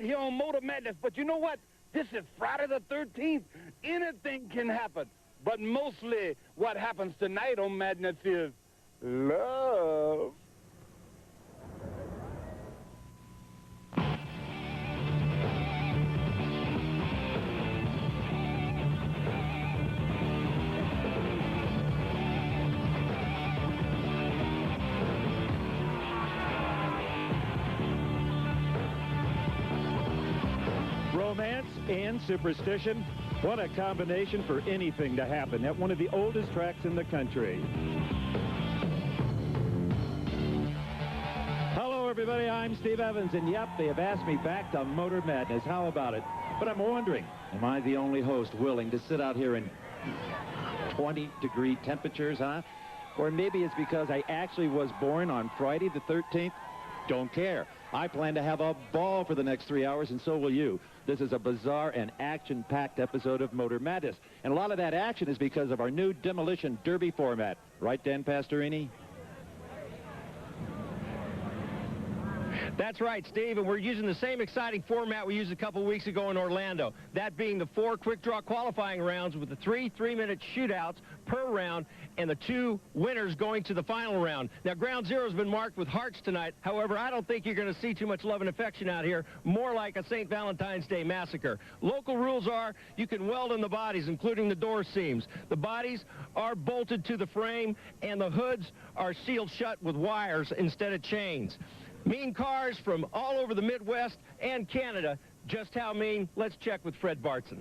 here on Motor Madness. But you know what? This is Friday the 13th. Anything can happen. But mostly what happens tonight on Madness is love. Romance and superstition. What a combination for anything to happen at one of the oldest tracks in the country. Hello, everybody. I'm Steve Evans, and yep, they have asked me back to Motor Madness. How about it? But I'm wondering, am I the only host willing to sit out here in 20-degree temperatures, huh? Or maybe it's because I actually was born on Friday the 13th? Don't care. I plan to have a ball for the next 3 hours, and so will you. This is a bizarre and action-packed episode of Motor Madness. And a lot of that action is because of our new Demolition Derby format. Right, Dan Pastorini? That's right, Steve, and we're using the same exciting format we used a couple weeks ago in Orlando, that being the 4 quick-draw qualifying rounds with the 3 3-minute shootouts per round and the 2 winners going to the final round. Now, Ground Zero has been marked with hearts tonight. However, I don't think you're going to see too much love and affection out here, more like a St. Valentine's Day massacre. Local rules are you can weld in the bodies, including the door seams. The bodies are bolted to the frame, and the hoods are sealed shut with wires instead of chains. Mean cars from all over the Midwest and Canada. Just how mean? Let's check with Fred Bartson.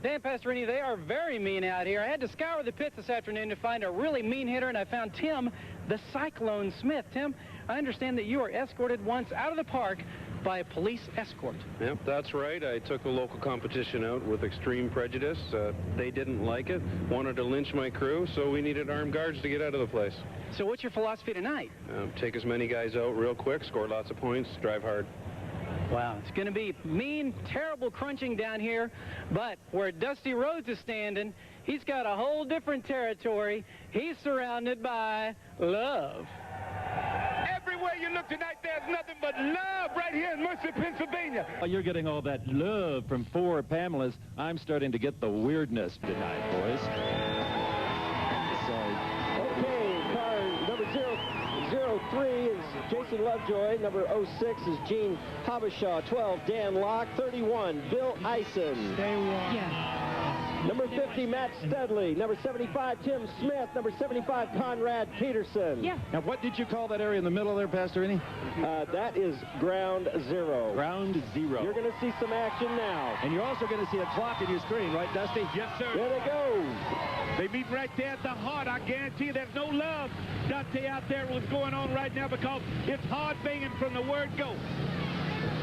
Dan Pastorini, they are very mean out here. I had to scour the pits this afternoon to find a really mean hitter, and I found Tim, the Cyclone Smith. Tim, I understand that you were escorted once out of the park by a police escort. Yep, that's right. I took a local competition out with extreme prejudice. They didn't like it, wanted to lynch my crew, so we needed armed guards to get out of the place. So what's your philosophy tonight? Take as many guys out real quick, score lots of points, drive hard. Wow, it's going to be mean, terrible crunching down here, but where Dusty Rhodes is standing, he's got a whole different territory. He's surrounded by love. Everywhere you look tonight, there's nothing but love right here in Mercer, Pennsylvania. You're getting all that love from 4 Pamelas. I'm starting to get the weirdness tonight, boys. Okay, car number 003 is Jason Lovejoy. Number 06 is Gene Habashaw. 12, Dan Locke. 31, Bill Eisen. Stay warm. Yeah. Number 50, Matt Studley. Number 75, Tim Smith. Number 75, Conrad Peterson. Yeah. Now, what did you call that area in the middle there, Pastorini? That is Ground Zero. Ground Zero. You're going to see some action now. And you're also going to see a clock in your screen, right, Dusty? Yes, sir. There they go. They meet right there at the heart. I guarantee you there's no love, Dante, out there what's going on right now because it's hard banging from the word go.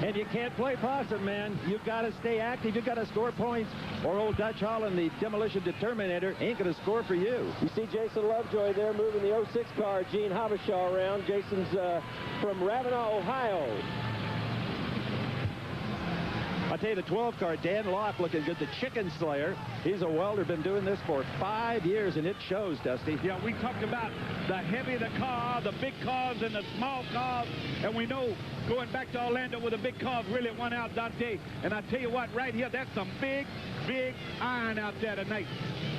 And you can't play possum, man. You've got to stay active. You've got to score points, or old Dutch Holland, the Demolition Determinator, ain't going to score for you. You see Jason Lovejoy there moving the 06 car, Gene Habashaw around. Jason's from Ravenna, Ohio. I'll tell you, the 12 car, Dan Locke, looking good. The Chicken Slayer. He's a welder, been doing this for 5 years, and it shows, Dusty. Yeah, we talked about the heavy the car, the big cars and the small cars, and we know going back to Orlando where the big cars really won out, Dante. And I tell you what, right here, that's some big, big iron out there tonight.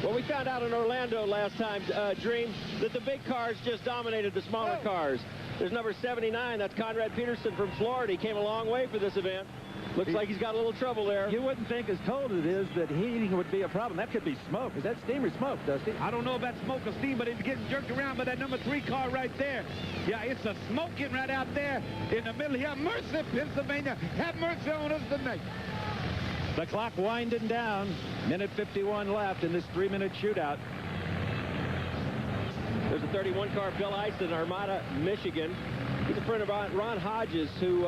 Well, we found out in Orlando last time, Dream, that the big cars just dominated the smaller cars. There's number 79, that's Conrad Peterson from Florida. He came a long way for this event. Looks like he's got a little trouble there. You wouldn't think, as cold as it is, that heating would be a problem. That could be smoke. Is that steam or smoke, Dusty? I don't know about smoke or steam, but it's getting jerked around by that number 3 car right there. Yeah, it's a smoking right out there in the middle here. Mercer, Pennsylvania. Have mercy on us tonight. The clock winding down. Minute 51 left in this 3-minute shootout. There's a 31 car, Bill Eisen, Armada, Michigan. He's a friend of Ron Hodges, who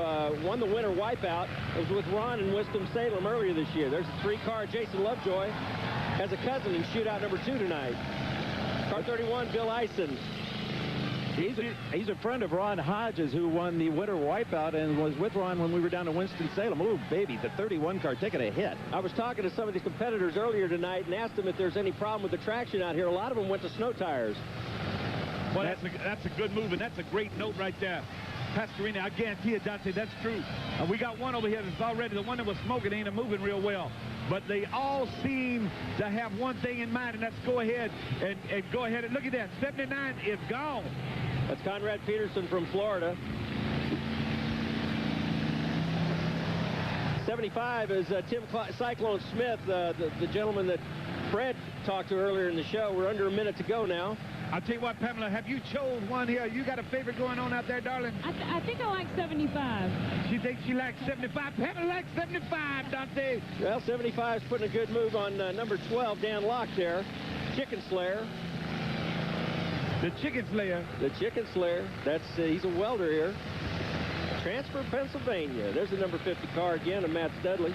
won the winter wipeout. It was with Ron in Winston-Salem earlier this year. There's a 3-car, Jason Lovejoy, has a cousin in shootout number 2 tonight. Car 31, Bill Eisen. He's a friend of Ron Hodges, who won the winter wipeout and was with Ron when we were down to Winston-Salem. Oh, baby, the 31 car taking a hit. I was talking to some of these competitors earlier tonight and asked them if there's any problem with the traction out here. A lot of them went to snow tires. Well, that's a good move, and that's a great note right there. Pasquarini. I guarantee you, Dante, that's true. We got one over here that's already, the one that was smoking ain't moving real well. But they all seem to have one thing in mind, and that's go ahead and go ahead and look at that. 79 is gone. That's Conrad Peterson from Florida. 75 is Tim Cyclone Smith, the gentleman that Fred talked to earlier in the show. We're under a minute to go now. I'll tell you what, Pamela, have you chose one here? You got a favorite going on out there, darling? I think I like 75. She thinks she likes 75. Pamela likes 75, Dante. Well, 75 is putting a good move on number 12, Dan Locke there. Chicken Slayer. The Chicken Slayer. The Chicken Slayer. That's he's a welder here. Transfer, Pennsylvania. There's the number 50 car again of Matt Studley.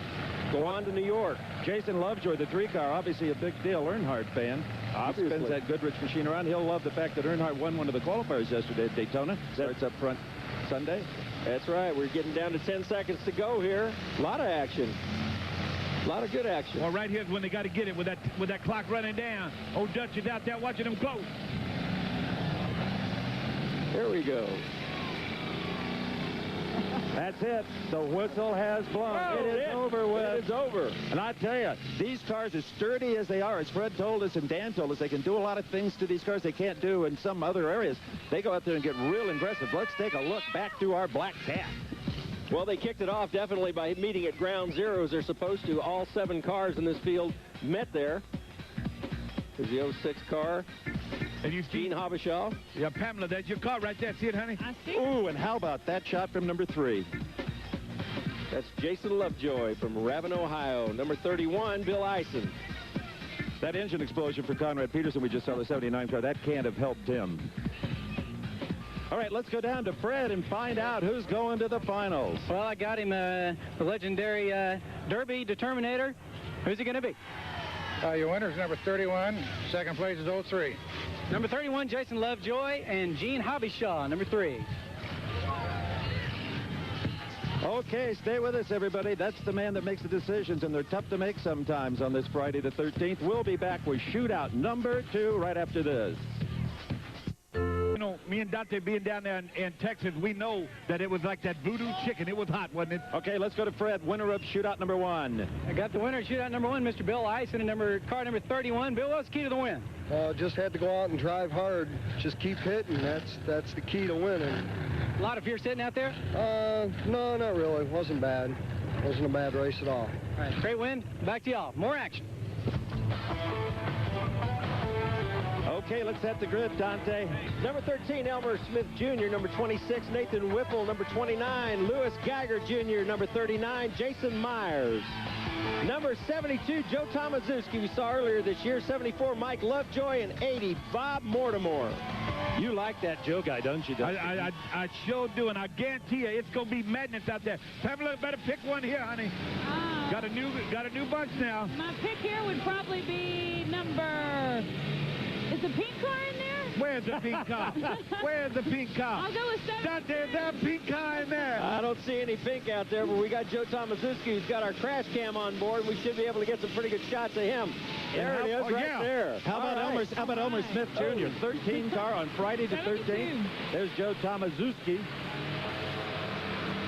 Go on to New York. Jason Lovejoy, the 3-car, obviously a big deal Earnhardt fan. Obviously. He spins that Goodrich machine around. He'll love the fact that Earnhardt won one of the qualifiers yesterday at Daytona. Starts up front Sunday. That's right. We're getting down to 10 seconds to go here. A lot of action. A lot of good action. Well, right here's when they got to get it with that clock running down. Oh, Dutch is out there watching them close. There we go. That's it. The whistle has blown. Oh, it is over with. It is over. And I tell you, these cars, as sturdy as they are, as Fred told us and Dan told us, they can do a lot of things to these cars they can't do in some other areas. They go out there and get real aggressive. Let's take a look back through our black cat. Well, they kicked it off definitely by meeting at ground zero as they're supposed to. All 7 cars in this field met there. There's the 06 car. And you see Gene Habishaw. Yeah, Pamela, that's your car right there. See it, honey? I see. Ooh, and how about that shot from number 3? That's Jason Lovejoy from Raven, Ohio. Number 31, Bill Eisen. That engine explosion for Conrad Peterson we just saw, the 79 car, that can't have helped him. All right, let's go down to Fred and find out who's going to the finals. Well, I got him the legendary Derby Determinator. Who's he going to be? Your winner's number 31. Second place is 03. Number 31, Jason Lovejoy, and Gene Habishaw, number 3. Okay, stay with us, everybody. That's the man that makes the decisions, and they're tough to make sometimes on this Friday the 13th. We'll be back with Shootout number 2 right after this. You know, me and Dante being down there in Texas, we know that it was like that voodoo chicken. It was hot, wasn't it? Okay, let's go to Fred, winner of Shootout number 1. I got the winner of Shootout number 1, Mr. Bill Eisen, and car number 31. Bill, what's the key to the win? Just had to go out and drive hard. Just keep hitting. That's the key to winning. A lot of fear sitting out there? No, not really. Wasn't bad. Wasn't a bad race at all. All right, great win. Back to y'all. More action. Okay, let's set the grid, Dante. Number 13, Elmer Smith Jr. Number 26, Nathan Whipple. Number 29, Lewis Geiger Jr. Number 39, Jason Myers. Number 72, Joe Tomaszewski, we saw earlier this year. 74, Mike Lovejoy. And 80, Bob Mortimer. You like that Joe guy, don't you, Dusty? I sure do, and I guarantee you it's going to be madness out there. Pamela, better pick one here, honey. Got a new bunch now. My pick here would probably be number... Is the pink car in there? Where's the pink car? Where's the pink car? I'll go with 7. Dante, is there a pink car in there? I don't see any pink out there, but we got Joe Tomaszewski who's got our crash cam on board. We should be able to get some pretty good shots of him. There it is, right there. How about Elmer Smith Jr.? 13 car on Friday the 13th. There's Joe Tomaszewski.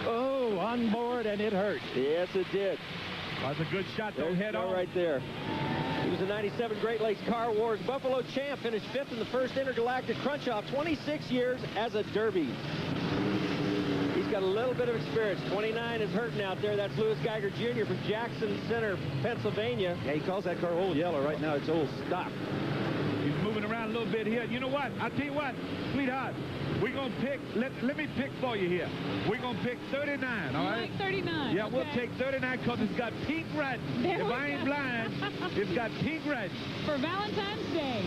Oh, on board, and it hurt. Yes, it did. That's a good shot, though. There's Head Joe on. right there. He was a 97 Great Lakes Car Wars Buffalo champ, finished 5th in the first Intergalactic Crunch-Off, 26 years as a Derby. He's got a little bit of experience. 29 is hurting out there. That's Lewis Geiger Jr. from Jackson Center, Pennsylvania. Yeah, he calls that car Old Yellow. Right now, it's Old Stock. He's moving around a little bit here. You know what? I'll tell you what, sweetheart. We're going to pick, let me pick for you here. We're going to pick 39, all right? Like 39. Yeah, okay. we'll take 39 because it's got pink red. If I ain't blind, it's got pink red. For Valentine's Day.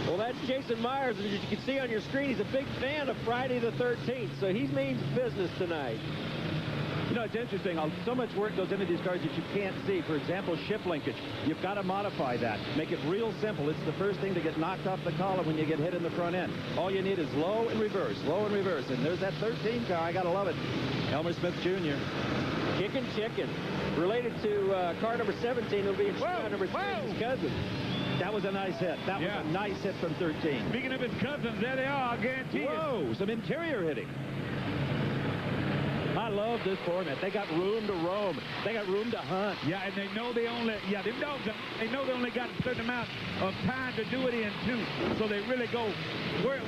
Well, that's Jason Myers. As you can see on your screen, he's a big fan of Friday the 13th, so he means business tonight. You know, it's interesting. So much work goes into these cars that you can't see. For example, ship linkage. You've got to modify that. Make it real simple. It's the first thing to get knocked off the column when you get hit in the front end. All you need is low and reverse, low and reverse. And there's that 13 car. I got to love it. Elmer Smith Jr. Kickin' Chicken. Related to car number 17, it'll be number 3, his cousin. That was a nice hit. That was a nice hit from 13. Speaking of his cousins, there they are, I guarantee you. Whoa, some interior hitting. I love this format. They got room to roam. They got room to hunt. Yeah, and they know they only, them dogs, they know they only got a certain amount of time to do it in, too. So they really go,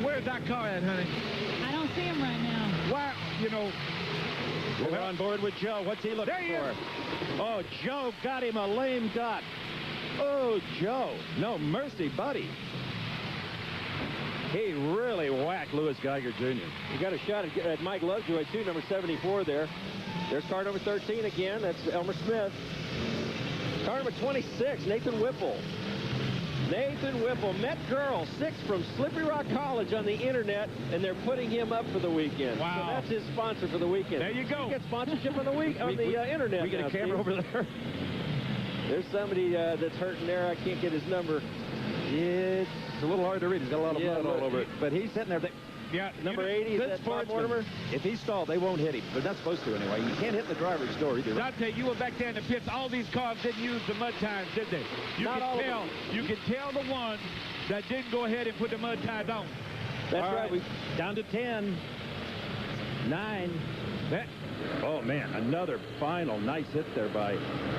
where's that car at, honey? I don't see him right now. Why, you know. We're on board with Joe. What's he looking for? Oh, Joe got him a lame duck. Oh, Joe. No mercy, buddy. He really whacked Louis Geiger Jr. You got a shot at Mike Lovejoy, too, number 74 there. There's car number 13 again. That's Elmer Smith. Car number 26, Nathan Whipple. Nathan Whipple, met girl, 6 from Slippery Rock College on the internet, and they're putting him up for the weekend. Wow. So that's his sponsor for the weekend. There you go. He gets sponsorship on the internet. We get a camera over there. There's somebody that's hurting there. I can't get his number. It's a little hard to read. He's got a lot of blood all over it. But he's sitting there. Yeah, number 80, is that Bob Mortimer? If he stalled, they won't hit him. They're not supposed to anyway. You can't hit the driver's door either. Dante, you were back there in the pits. All these cars didn't use the mud tires, did they? Not all of them. You can tell the ones that didn't go ahead and put the mud tires on. That's all right. Down to 10. 9. Oh, man, another final nice hit there by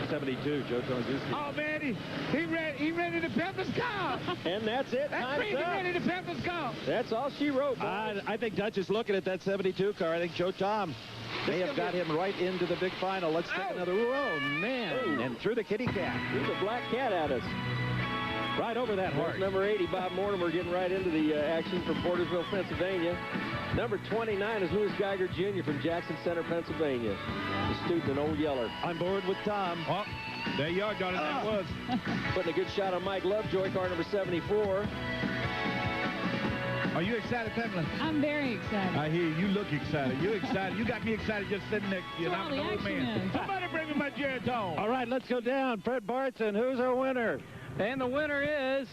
72, Joe Tonzewski. Oh, man, he ready to pimp his car. And that's it. That's crazy, ready to pimp his car. That's all she wrote, boys. I think Dutch is looking at that 72 car. I think Joe Tom may have got him right into the big final. Let's take another. Oh, man. Ooh. And through the kitty cat. Here's a black cat at us. Right over that horse. Number 80, Bob Mortimer, getting right into the action from Portersville, Pennsylvania. Number 29 is Louis Geiger Jr. from Jackson Center, Pennsylvania. The student, an old yeller. I'm board with Tom. Oh, there you are, Johnny. That was. Putting a good shot on Mike Lovejoy, car number 74. Are you excited, Pamela? I'm very excited. I hear you. You look excited. You're excited. You got me excited just sitting next to you. That's I'm an all the old man. action is. Somebody bring me my Geritol. All right, let's go down. Fred Barton, who's our winner? And the winner is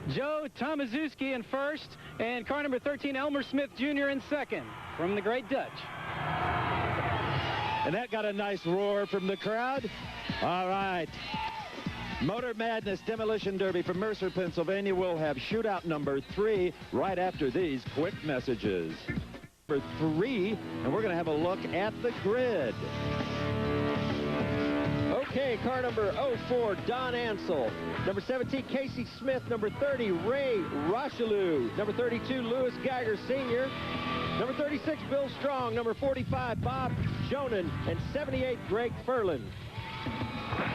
Joe Tomaszewski in first, and car number 13, Elmer Smith Jr. in second, from the Great Dutch. And that got a nice roar from the crowd. All right. Motor Madness Demolition Derby from Mercer, Pennsylvania. We'll have shootout number 3 right after these quick messages. Number 3, and we're going to have a look at the grid. Okay, car number 04, Don Ansel. Number 17, Casey Smith. Number 30, Ray Rocheleau. Number 32, Louis Geiger Sr. Number 36, Bill Strong. Number 45, Bob Jonan. And 78, Greg Furlan.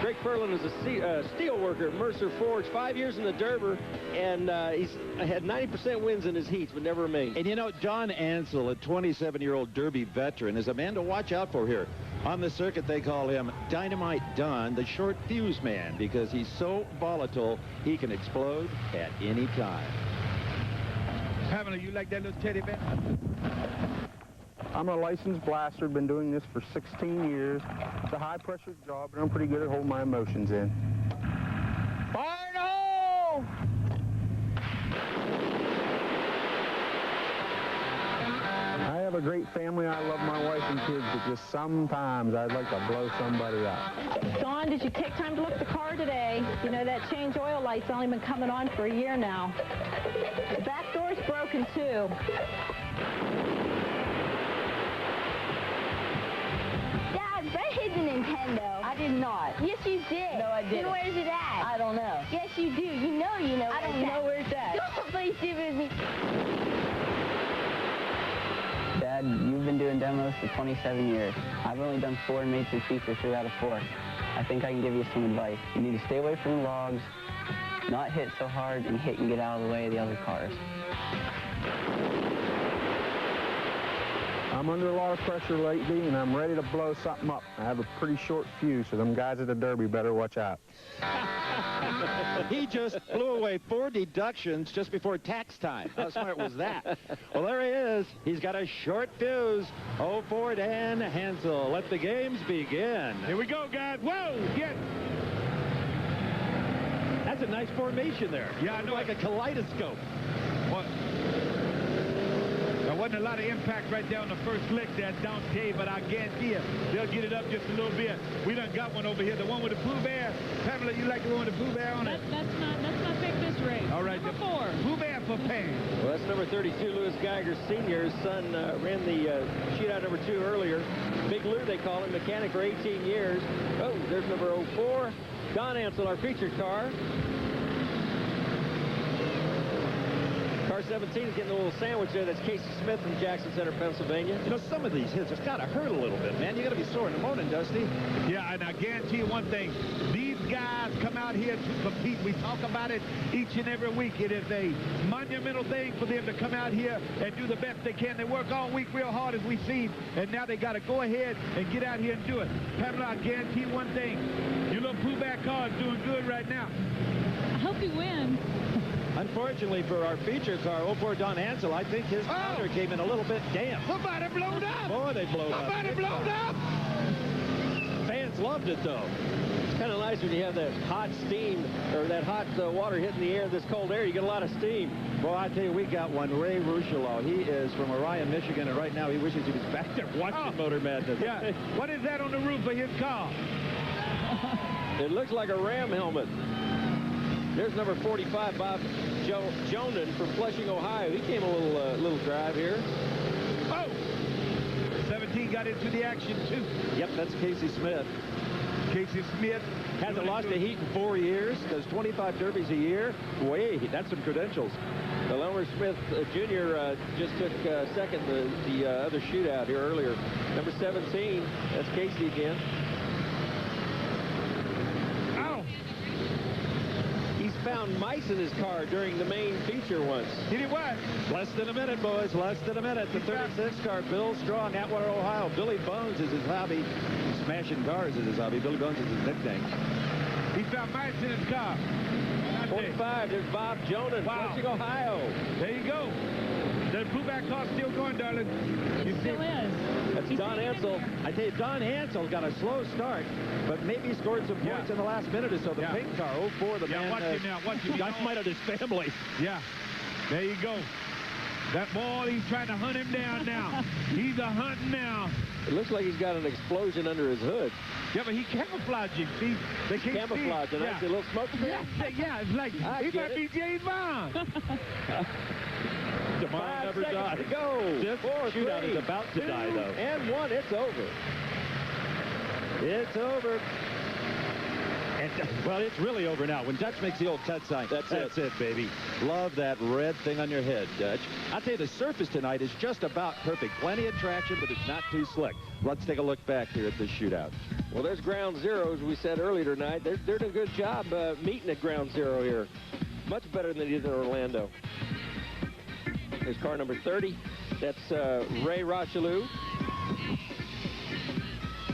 Greg Furlan is a steel worker at Mercer Forge. 5 years in the Derby, and he's had 90% wins in his heats, but never a main. And you know, Don Ansel, a 27-year-old Derby veteran, is a man to watch out for here. On the circuit, they call him Dynamite Don, the short fuse man, because he's so volatile, he can explode at any time. Pamela, you like that little teddy bear? I'm a licensed blaster, been doing this for 16 years. It's a high-pressure job, and I'm pretty good at holding my emotions in. Fire in the hole! I have a great family. I love my wife and kids, but just sometimes I'd like to blow somebody up. Don, did you take time to look at the car today? You know, that change oil light's only been coming on for a year now. The back door's broken, too. Dad, Brett hid the Nintendo. I did not. Yes, you did. No, I didn't. Then where's it at? I don't know. Yes, you do. You know I don't know where it's at. Don't play stupid with me. Dad, you've been doing demos for 27 years. I've only done 4 and made 3 features 3 out of 4. I think I can give you some advice. You need to stay away from the logs, not hit so hard, and hit and get out of the way of the other cars. I'm under a lot of pressure lately, and I'm ready to blow something up. I have a pretty short fuse, so them guys at the Derby better watch out. He just blew away 4 deductions just before tax time. How smart was that? Well, there he is. He's got a short fuse. 04 Dan Hansel. Let the games begin. Here we go, guys. Whoa! Get. That's a nice formation there. Yeah, I know. Like a kaleidoscope. What? There wasn't a lot of impact right there on the first lick there, Dante, but I guarantee you, they'll get it up just a little bit. We done got one over here, the one with the Pooh Bear. Pamela, you like the one with the Pooh Bear on it? That's not Big Mr. race. All right. Number 4. Who man for Pan? Well, that's number 32, Lewis Geiger Sr. His son ran the shootout number 2 earlier. Big Lou, they call him, mechanic for 18 years. Oh, there's number 04, Don Ansel, our featured car. Car 17 is getting a little sandwich there. That's Casey Smith from Jackson Center, Pennsylvania. You know, some of these hits have got to hurt a little bit, man. You got to be sore in the morning, Dusty. Yeah, and I guarantee you one thing. These guys come out here to compete. We talk about it each and every week. It is a monumental thing for them to come out here and do the best they can. They work all week real hard, as we've seen, and now they got to go ahead and get out here and do it. Pamela, I guarantee you one thing. Your little pullback car is doing good right now. I hope he wins. Unfortunately for our feature car, 04 Don Ansel, I think his motor came in a little bit damp. Somebody blown up! Boy, they blown up. Somebody blown up! Fans loved it, though. It's kind of nice when you have that hot steam, or that hot water hitting the air, this cold air. You get a lot of steam. Well, I tell you, we got one, Ray Ruchelot. He is from Orion, Michigan, and right now he wishes he was back there watching Motor Madness. Yeah. What is that on the roof of his car? It looks like a Ram helmet. There's number 45, Bob Jonan from Flushing, Ohio. He came a little drive here. Oh! 17 got into the action, too. Yep, that's Casey Smith. Casey Smith hasn't lost a heat in 4 years. Does 25 derbies a year. Way, that's some credentials. Well, Elmer Smith Jr. Just took second the other shootout here earlier. Number 17, that's Casey again. Found mice in his car during the main feature once. Did he what? Less than a minute, boys. Less than a minute. The 36 car, Bill Strong, Atwater, Ohio. Billy Bones is his hobby. Smashing cars is his hobby. Billy Bones is his nickname. He found mice in his car. 45, there's Bob Jonas, Flushing, Ohio. There you go. The pullback car's still going, darling. You still is. That's Don Ansel. I tell you, Don Ansel got a slow start, but maybe scored some points in the last minute or so. The pink car, 04, the man. Watch him now. Watch him. Dynamited his family. Yeah. There you go. That ball, he's trying to hunt him down now. He's a hunting now. It looks like he's got an explosion under his hood. Yeah, but he camouflaging. See, they can't camouflaging. Yeah. A little smoke. Yeah, it's like he might be James Bond. DeMond never died. To go. This shootout is about to die, though. And 1, it's over. It's over. And, well, it's really over now. When Dutch makes the old tut sign, that's it, baby. Love that red thing on your head, Dutch. I'll tell you, the surface tonight is just about perfect. Plenty of traction, but it's not too slick. Let's take a look back here at this shootout. Well, there's ground zero, as we said earlier tonight. They're doing a good job meeting at ground zero here. Much better than they did in Orlando. There's car number 30. That's Ray Rocheleau.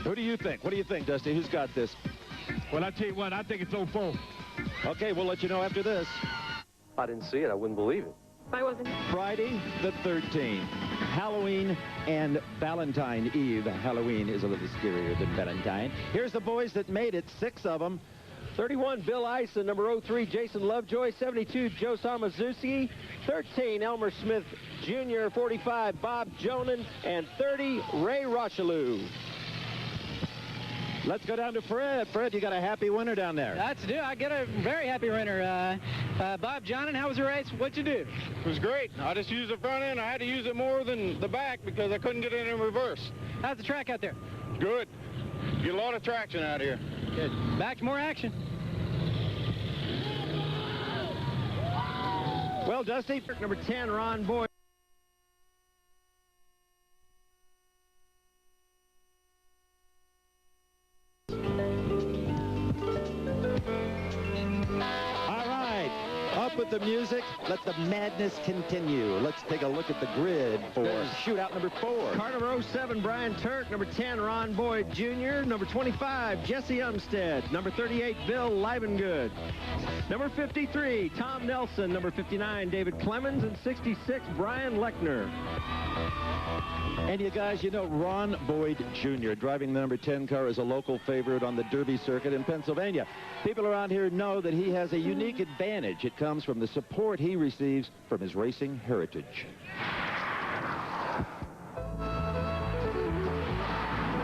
Who do you think? What do you think, Dusty? Who's got this? Well, I tell you what, I think it's 04. Okay, we'll let you know after this. I didn't see it. I wouldn't believe it. I wasn't. Friday the 13th. Halloween and Valentine Eve. Halloween is a little scarier than Valentine. Here's the boys that made it, 6 of them. 31, Bill Ison. Number 03, Jason Lovejoy. 72, Joe Samazuski. 13, Elmer Smith Jr. 45, Bob Jonan. And 30, Ray Rocheleau. Let's go down to Fred. Fred, you got a happy winner down there. That's it. I get a very happy winner. Bob Jonan, how was the race? What'd you do? It was great. I just used the front end. I had to use it more than the back because I couldn't get it in reverse. How's the track out there? Good. Get a lot of traction out here. Good. Back to more action. Well, Dusty, number 10, Ron Boyd. With the music, let the madness continue. Let's take a look at the grid for shootout number 4. Car number 07, Brian Turk. Number 10, Ron Boyd Jr. Number 25, Jesse Umstead. Number 38, Bill Livengood. Number 53, Tom Nelson. Number 59, David Clemens. And 66, Brian Lechner. And you guys, you know, Ron Boyd Jr. driving the number 10 car is a local favorite on the Derby circuit in Pennsylvania. People around here know that he has a unique advantage. It comes from the support he receives from his racing heritage.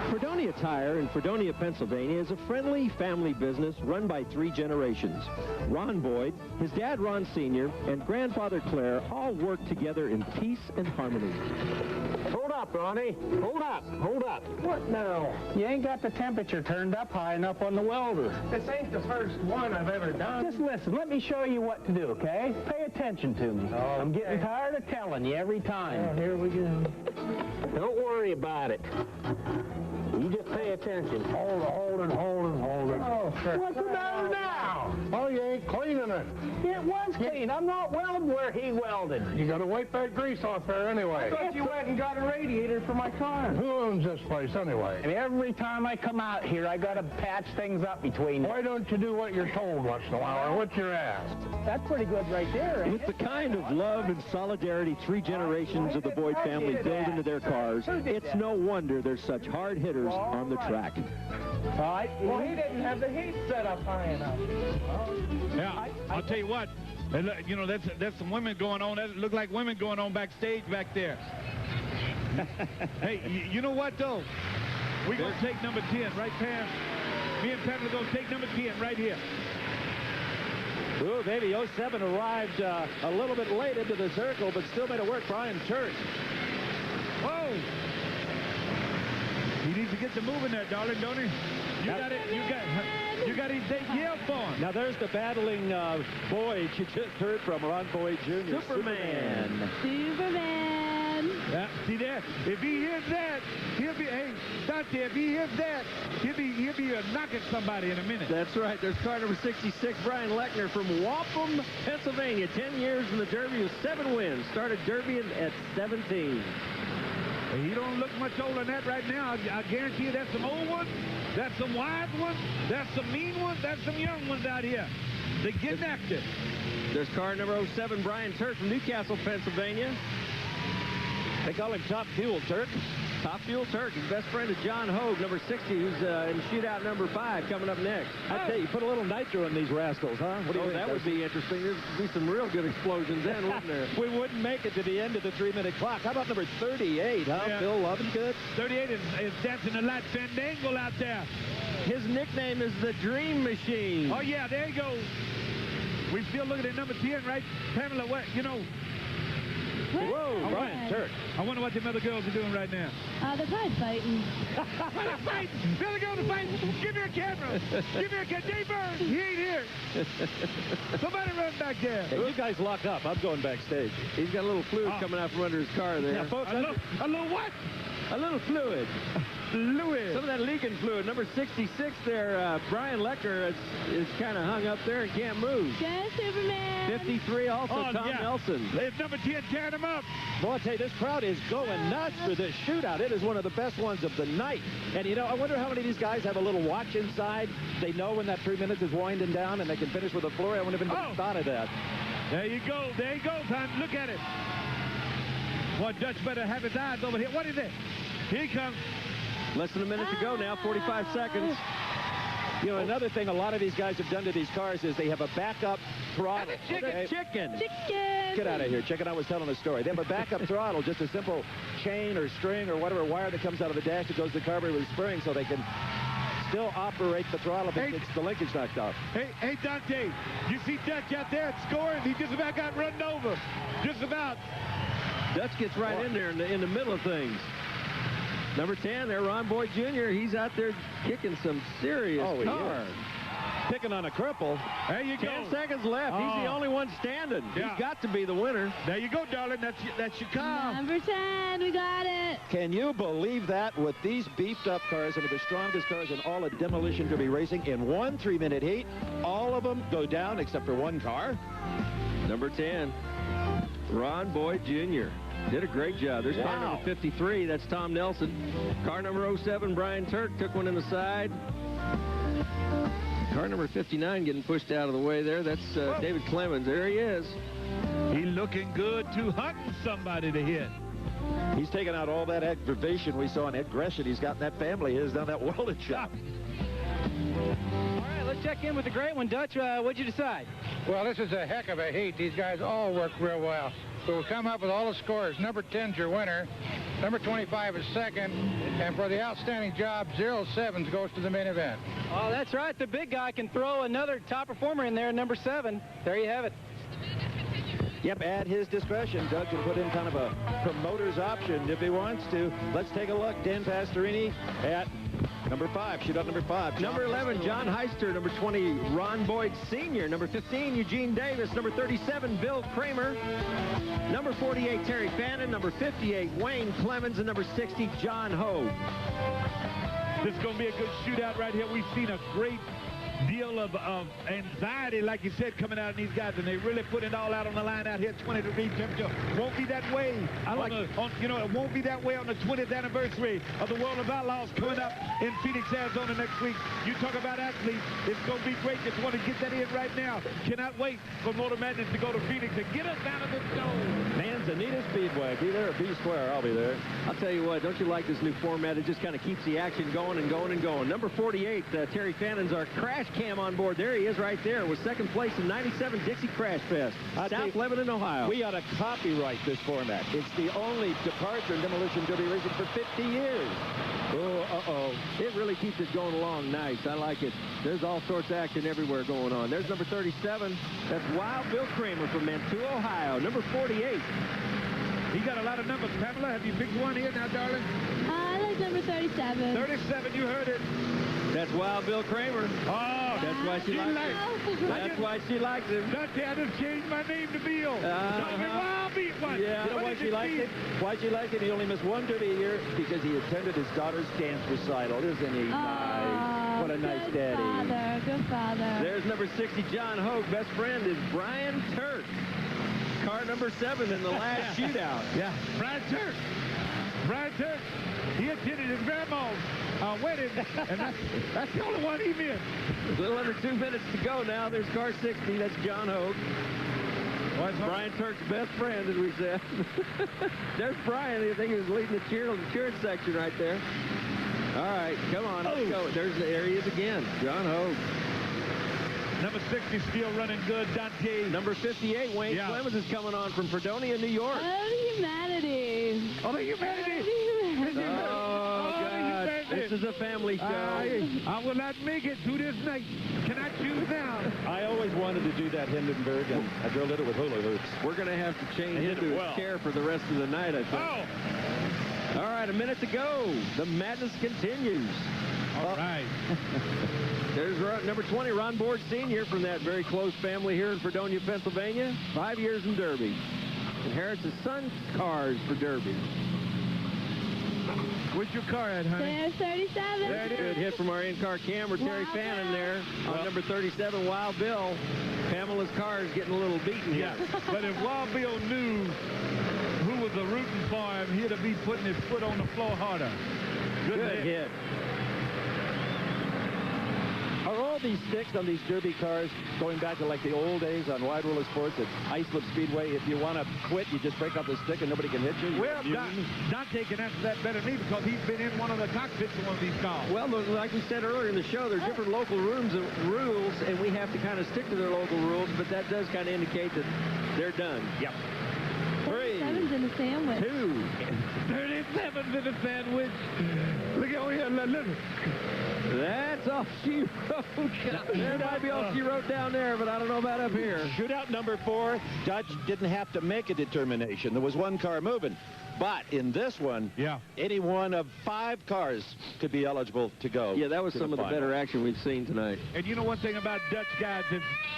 Fredonia Tire in Fredonia, Pennsylvania is a friendly family business run by 3 generations. Ron Boyd, his dad Ron Sr., and grandfather Claire all work together in peace and harmony. Hold up, Ronnie. Hold up. Hold up. What now? You ain't got the temperature turned up high enough on the welder. This ain't the first one I've ever done. Just listen. Let me show you what to do, okay? Pay attention to me. Okay. I'm getting tired of telling you every time. Oh, here we go. Don't worry about it. You just pay attention. Hold it. Oh, sure. What's the matter now? Oh, you ain't cleaning it. It was clean. I'm not welding where he welded. You got to wipe that grease off there anyway. I thought you went and got a radiator for my car. Who owns this place anyway? And every time I come out here, I got to patch things up between. Why don't you do what you're told once in a while, or what you're asked? That's pretty good right there. With the kind of love and solidarity 3 generations of the Boyd family build into their cars, it's no wonder there's such hard hitters on the track. All right. Well, he didn't have the heat set up high enough. Yeah, I'll tell you what. You know, that's some women going on. That look like women going on backstage back there. Hey, you know what, though? We're going to take number 10, right, Pam? Me and Pam are going to take number 10 right here. Ooh, baby, 07 arrived a little bit late into the circle, but still made it work. Brian Turk. Whoa! He needs to get the moving there, darling, don't he? You got it. You got his date yell for him. Now there's the battling Boyd you just heard from, Ron Boyd Jr. Superman. Yeah, see there? If he hears that, he'll be, hey, Dante, if he hears that, he'll be knocking somebody in a minute. That's right. There's car number 66, Brian Lechner from Wapham, Pennsylvania. 10 years in the Derby with 7 wins. Started Derby at 17. He don't look much older than that right now. I guarantee you that's some old ones, that's some wise ones, that's some mean ones, that's some young ones out here. They're getting active. There's car number 07, Brian Turk from Newcastle, Pennsylvania. They call him Top Fuel Turk. Top Fuel Turk, his best friend is John Hogue, number 60, who's in shootout number 5, coming up next. I tell you, put a little nitro in these rascals, huh? What do you think? That would be interesting. There'd be some real good explosions then, wouldn't there? We wouldn't make it to the end of the 3-minute clock. How about number 38, huh? Yeah. Phil Lovengood? 38 is dancing a lot fandangle out there. His nickname is the Dream Machine. Oh, yeah, there you go. We still looking at number 10, right? Pamela, what, you know. Whoa, Brian Turk. I wonder what them other girls are doing right now. They're probably fighting. They're fighting. The other girls are fighting. Give me a camera. Give me a camera. Jay Burns, he ain't here. Somebody run back there. Hey, you guys lock up. I'm going backstage. He's got a little fluid coming out from under his car there. Yeah, folks, a little what? A little fluid. Fluid. Some of that leaking fluid. Number 66 there, Brian Lechner is kind of hung up there and can't move. Go, Superman. 53 also, Tom Nelson. It's number 10 tearing him up. Boy, I tell you, this crowd is going nuts for this shootout. It is one of the best ones of the night. And, you know, I wonder how many of these guys have a little watch inside. They know when that 3 minutes is winding down and they can finish with a flurry. I wouldn't have even thought of that. There you go. There you go, Tom. Look at it. Boy, Dutch better have his eyes over here. What is it? Here he comes. Less than a minute to go now, 45 seconds. You know, another thing a lot of these guys have done to these cars is they have a backup throttle. Chicken. Get out of here. Chicken, I was telling a story. They have a backup throttle, just a simple chain or string or whatever wire that comes out of the dash that goes to the carburetor with a spring so they can still operate the throttle if it's the linkage knocked off. Hey, Dante, you see Dutch out there scoring? He just about got run over. Just about. Dutch gets right in there in the middle of things. Number 10 there, Ron Boyd Jr. He's out there kicking some serious cars. Picking on a cripple. There you go. 10 seconds left. He's the only one standing. Yeah. He's got to be the winner. There you go, darling. That's your car. Number 10, we got it. Can you believe that with these beefed up cars, some of the strongest cars in all of Demolition Derby racing, in one 3-minute heat, all of them go down except for one car? Number 10, Ron Boyd Jr. Did a great job. There's car number 53. That's Tom Nelson. Car number 07, Brian Turk, took one in the side. Car number 59 getting pushed out of the way there. That's David Clemens. There he is. He looking good to hunting somebody to hit. He's taken out all that aggravation we saw in Ed Gresham. He's got in that family. He's down that welded shop. All right, let's check in with the great one. Dutch, what'd you decide? Well, this is a heck of a heat. These guys all work real well. So we'll come up with all the scores. Number 10's your winner. Number 25 is second. And for the outstanding job, 07 goes to the main event. Oh, that's right. The big guy can throw another top performer in there, number 7. There you have it. Yep, at his discretion, Doug can put in kind of a promoter's option if he wants to. Let's take a look. Dan Pastorini at number 5, shootout number 5. Number 11, John Heister. Number 20, Ron Boyd Sr. Number 15, Eugene Davis. Number 37, Bill Kramer. Number 48, Terry Fannin. Number 58, Wayne Clemens. And number 60, John Hogue. This is going to be a good shootout right here. We've seen a great deal of anxiety, like you said, coming out of these guys, and they really put it all out on the line out here. 20-degree temperature. Won't be that way. It won't be that way on the 20th anniversary of the World of Outlaws coming up in Phoenix, Arizona next week. You talk about athletes. It's going to be great. Just want to get that in right now. Cannot wait for Motor Madness to go to Phoenix and get us down to this zone. Manzanita Speedway. Be there or be square. I'll be there. I'll tell you what, don't you like this new format? It just kind of keeps the action going and going and going. Number 48, Terry Fannin's our crash cam on board. There he is right there with second place in 97 Dixie Crash Fest, South Lebanon, Ohio. We ought to copyright this format. It's the only departure in Demolition Derby racing for 50 years. Oh, It really keeps it going along nice. I like it. There's all sorts of action everywhere going on. There's number 37. That's Wild Bill Kramer from Mantua, Ohio. Number 48. He got a lot of numbers. Pamela, have you picked one here now, darling? I like number 37. 37, you heard it. That's Wild Bill Kramer. Oh, that's why she likes him. That's why she likes him. Dante, I just changed my name to Bill. Wild beat one. Yeah, you know why she likes it? Why she likes it? He only missed one derby a year because he attended his daughter's dance recital. Isn't he nice? What a nice daddy. Good father. There's number 60, John Hogue. Best friend is Brian Turk. Car number 7 in the last shootout. Yeah, Brian Turk. Brian Turk. He attended his grandma's wedding, and that's the only one he missed. A little under 2 minutes to go now. There's car 60. That's John Hogue. Brian Turk's best friend, as we said. There's Brian. I think he was leading the cheering section right there. All right, come on, let's go. There he is again, John Hogue. Number 60 still running good, Dante. Number 58, Wayne Clemens is coming on from Fredonia, New York. Oh, the humanity. Oh, the humanity. Oh, God. This is a family show. I will not make it through this night. Can I choose now? I always wanted to do that Hindenburg, and I drilled it with hula hoops. We're going to have to chain him to his chair for the rest of the night, I think. All right, a minute to go. The madness continues. All right. There's number 20, Ron Boyd Sr. from that very close family here in Fredonia, Pennsylvania. 5 years in Derby. Inherits his son's cars for Derby. Where's your car at, honey? There's 37. There it is. Good hit from our in-car camera, Terry Fannin there on number 37, Wild Bill. Pamela's car is getting a little beaten here. Yeah, but if Wild Bill knew who was rooting for him, he'd be putting his foot on the floor harder. Good hit. Are all these sticks on these Derby cars going back to like the old days on Wide World of Sports at Islip Speedway? If you want to quit, you just break off the stick and nobody can hit you? Well, Dante can answer that better than me because he's been in one of the cockpits of one of these cars. Well, like we said earlier in the show, there's different local rules, and we have to kind of stick to their local rules, but that does kind of indicate that they're done. Yep. 3. 37's in the sandwich. 2. 37's in the sandwich. Look over here. Listen. That's all she wrote. There might be all she wrote down there, but I don't know about up here. Shootout number 4, Dutch didn't have to make a determination. There was one car moving. But in this one, any one of 5 cars could be eligible to go. Yeah, that was some of the better action we've seen tonight. And you know one thing about Dutch guys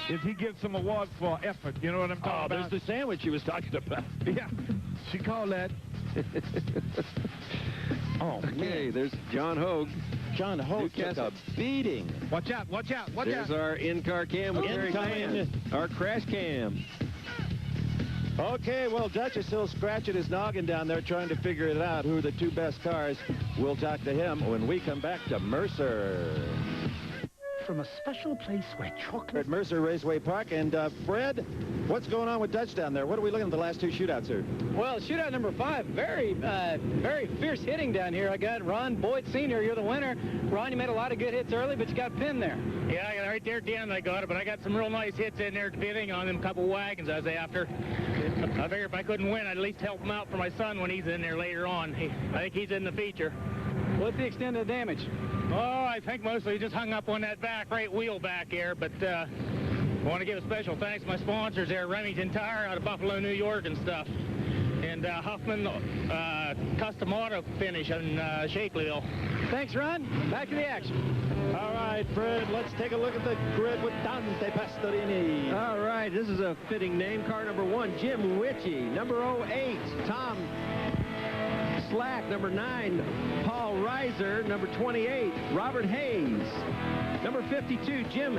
is he gives some awards for effort. You know what I'm talking about? There's the sandwich she was talking about. Yeah, she called that. Okay, there's John Hogue. John Hogue took a beating. Watch out, watch out, watch out. There's our in-car cam with Terry Fannin. Our crash cam. Okay, well, Dutch is still scratching his noggin down there trying to figure it out, who are the 2 best cars. We'll talk to him when we come back to Mercer. From a special place where chocolate... At Mercer Raceway Park. And Fred, what's going on with Dutch down there? What are we looking at the last 2 shootouts here? Well, shootout number 5, very fierce hitting down here. I got Ron Boyd Sr., you're the winner. Ron, you made a lot of good hits early, but you got pinned there. Yeah, right there at the end I got it, but I got some real nice hits in there, bidding on them couple wagons I was after. I figure if I couldn't win, I'd at least help him out for my son when he's in there later on. I think he's in the feature. What's the extent of the damage? Oh, I think mostly he just hung up on that back right wheel back here, but I want to give a special thanks to my sponsors there, Remington Tire out of Buffalo, New York and stuff, and Huffman Custom Auto Finish in Shakelyville. Thanks, Ron. Back to the action. All right, Fred, let's take a look at the grid with Dante Pastorini. All right, this is a fitting name. Car number 1, Jim Witchy. Number 08, Tom Slack. Number 9, Paul Reiser. Number 28, Robert Hayes. Number 52, Jim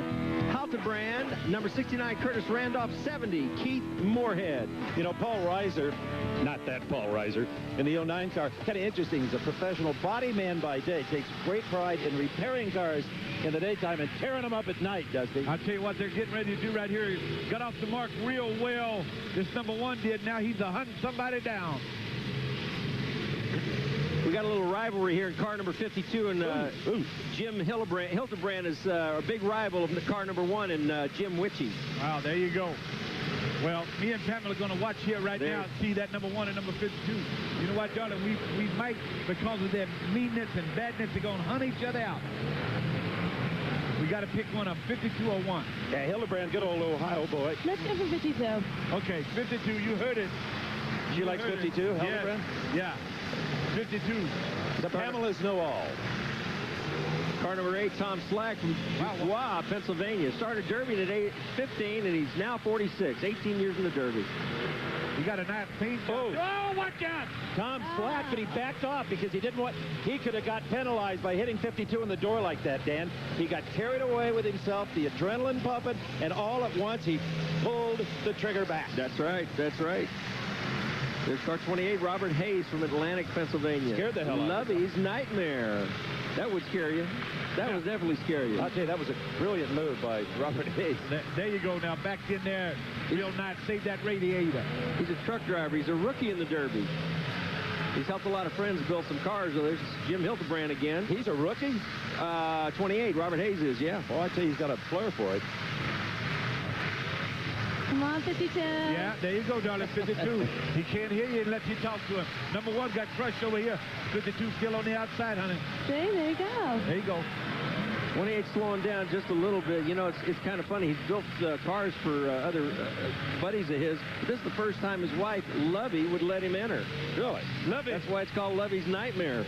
Haltebrand. Number 69, Curtis Randolph. 70, Keith Moorhead. You know, Paul Reiser, not that Paul Reiser, in the 09 car, kind of interesting. He's a professional body man by day, takes great pride in repairing cars in the daytime and tearing them up at night, does he? I'll tell you what they're getting ready to do right here. He got off the mark real well. This number 1 did. Now he's hunting somebody down. We got a little rivalry here in car number 52, and Jim Hildebrand is a big rival of car number 1 and Jim Witchy. Wow, there you go. Well, me and Pamela are going to watch here right now and see that number 1 and number 52. You know what, darling? We might, because of their meanness and badness, they're going to hunt each other out. We got to pick one of 52 or 1. Yeah, Hildebrand, good old Ohio boy. Let's go for 52. Okay, 52, you heard it. She likes 52, Hildebrand? Yeah, 52. The Pamelas know all. Car number 8, Tom Slack from Dubois, Pennsylvania. Started Derby at 15, and he's now 46, 18 years in the Derby. You got a nice paint job. Oh, watch out! Tom Slack, but he backed off because he didn't want... He could have got penalized by hitting 52 in the door like that, Dan. He got carried away with himself, the adrenaline pumping, and all at once he pulled the trigger back. That's right. That's right. There's car 28, Robert Hayes from Atlantic, Pennsylvania. Scared the hell out of Lovey's Nightmare. That would scare you. That would definitely scare you. I'll tell you, that was a brilliant move by Robert Hayes. There you go now, back in there. Real nice. Save that radiator. He's a truck driver. He's a rookie in the Derby. He's helped a lot of friends build some cars. So there's Jim Hildebrand again. He's a rookie? 28, Robert Hayes is, yeah. Well, I tell you, he's got a flair for it. Come on, 52. Yeah, there you go, darling, 52. He can't hear you unless you talk to him. Number 1 got crushed over here. 52 still on the outside, honey. See, there you go. There you go. 28 slowing down just a little bit. You know, it's kind of funny. He's built cars for other buddies of his. But this is the first time his wife, Lovey, would let him enter. Really? Lovey. That's why it's called Lovey's Nightmare.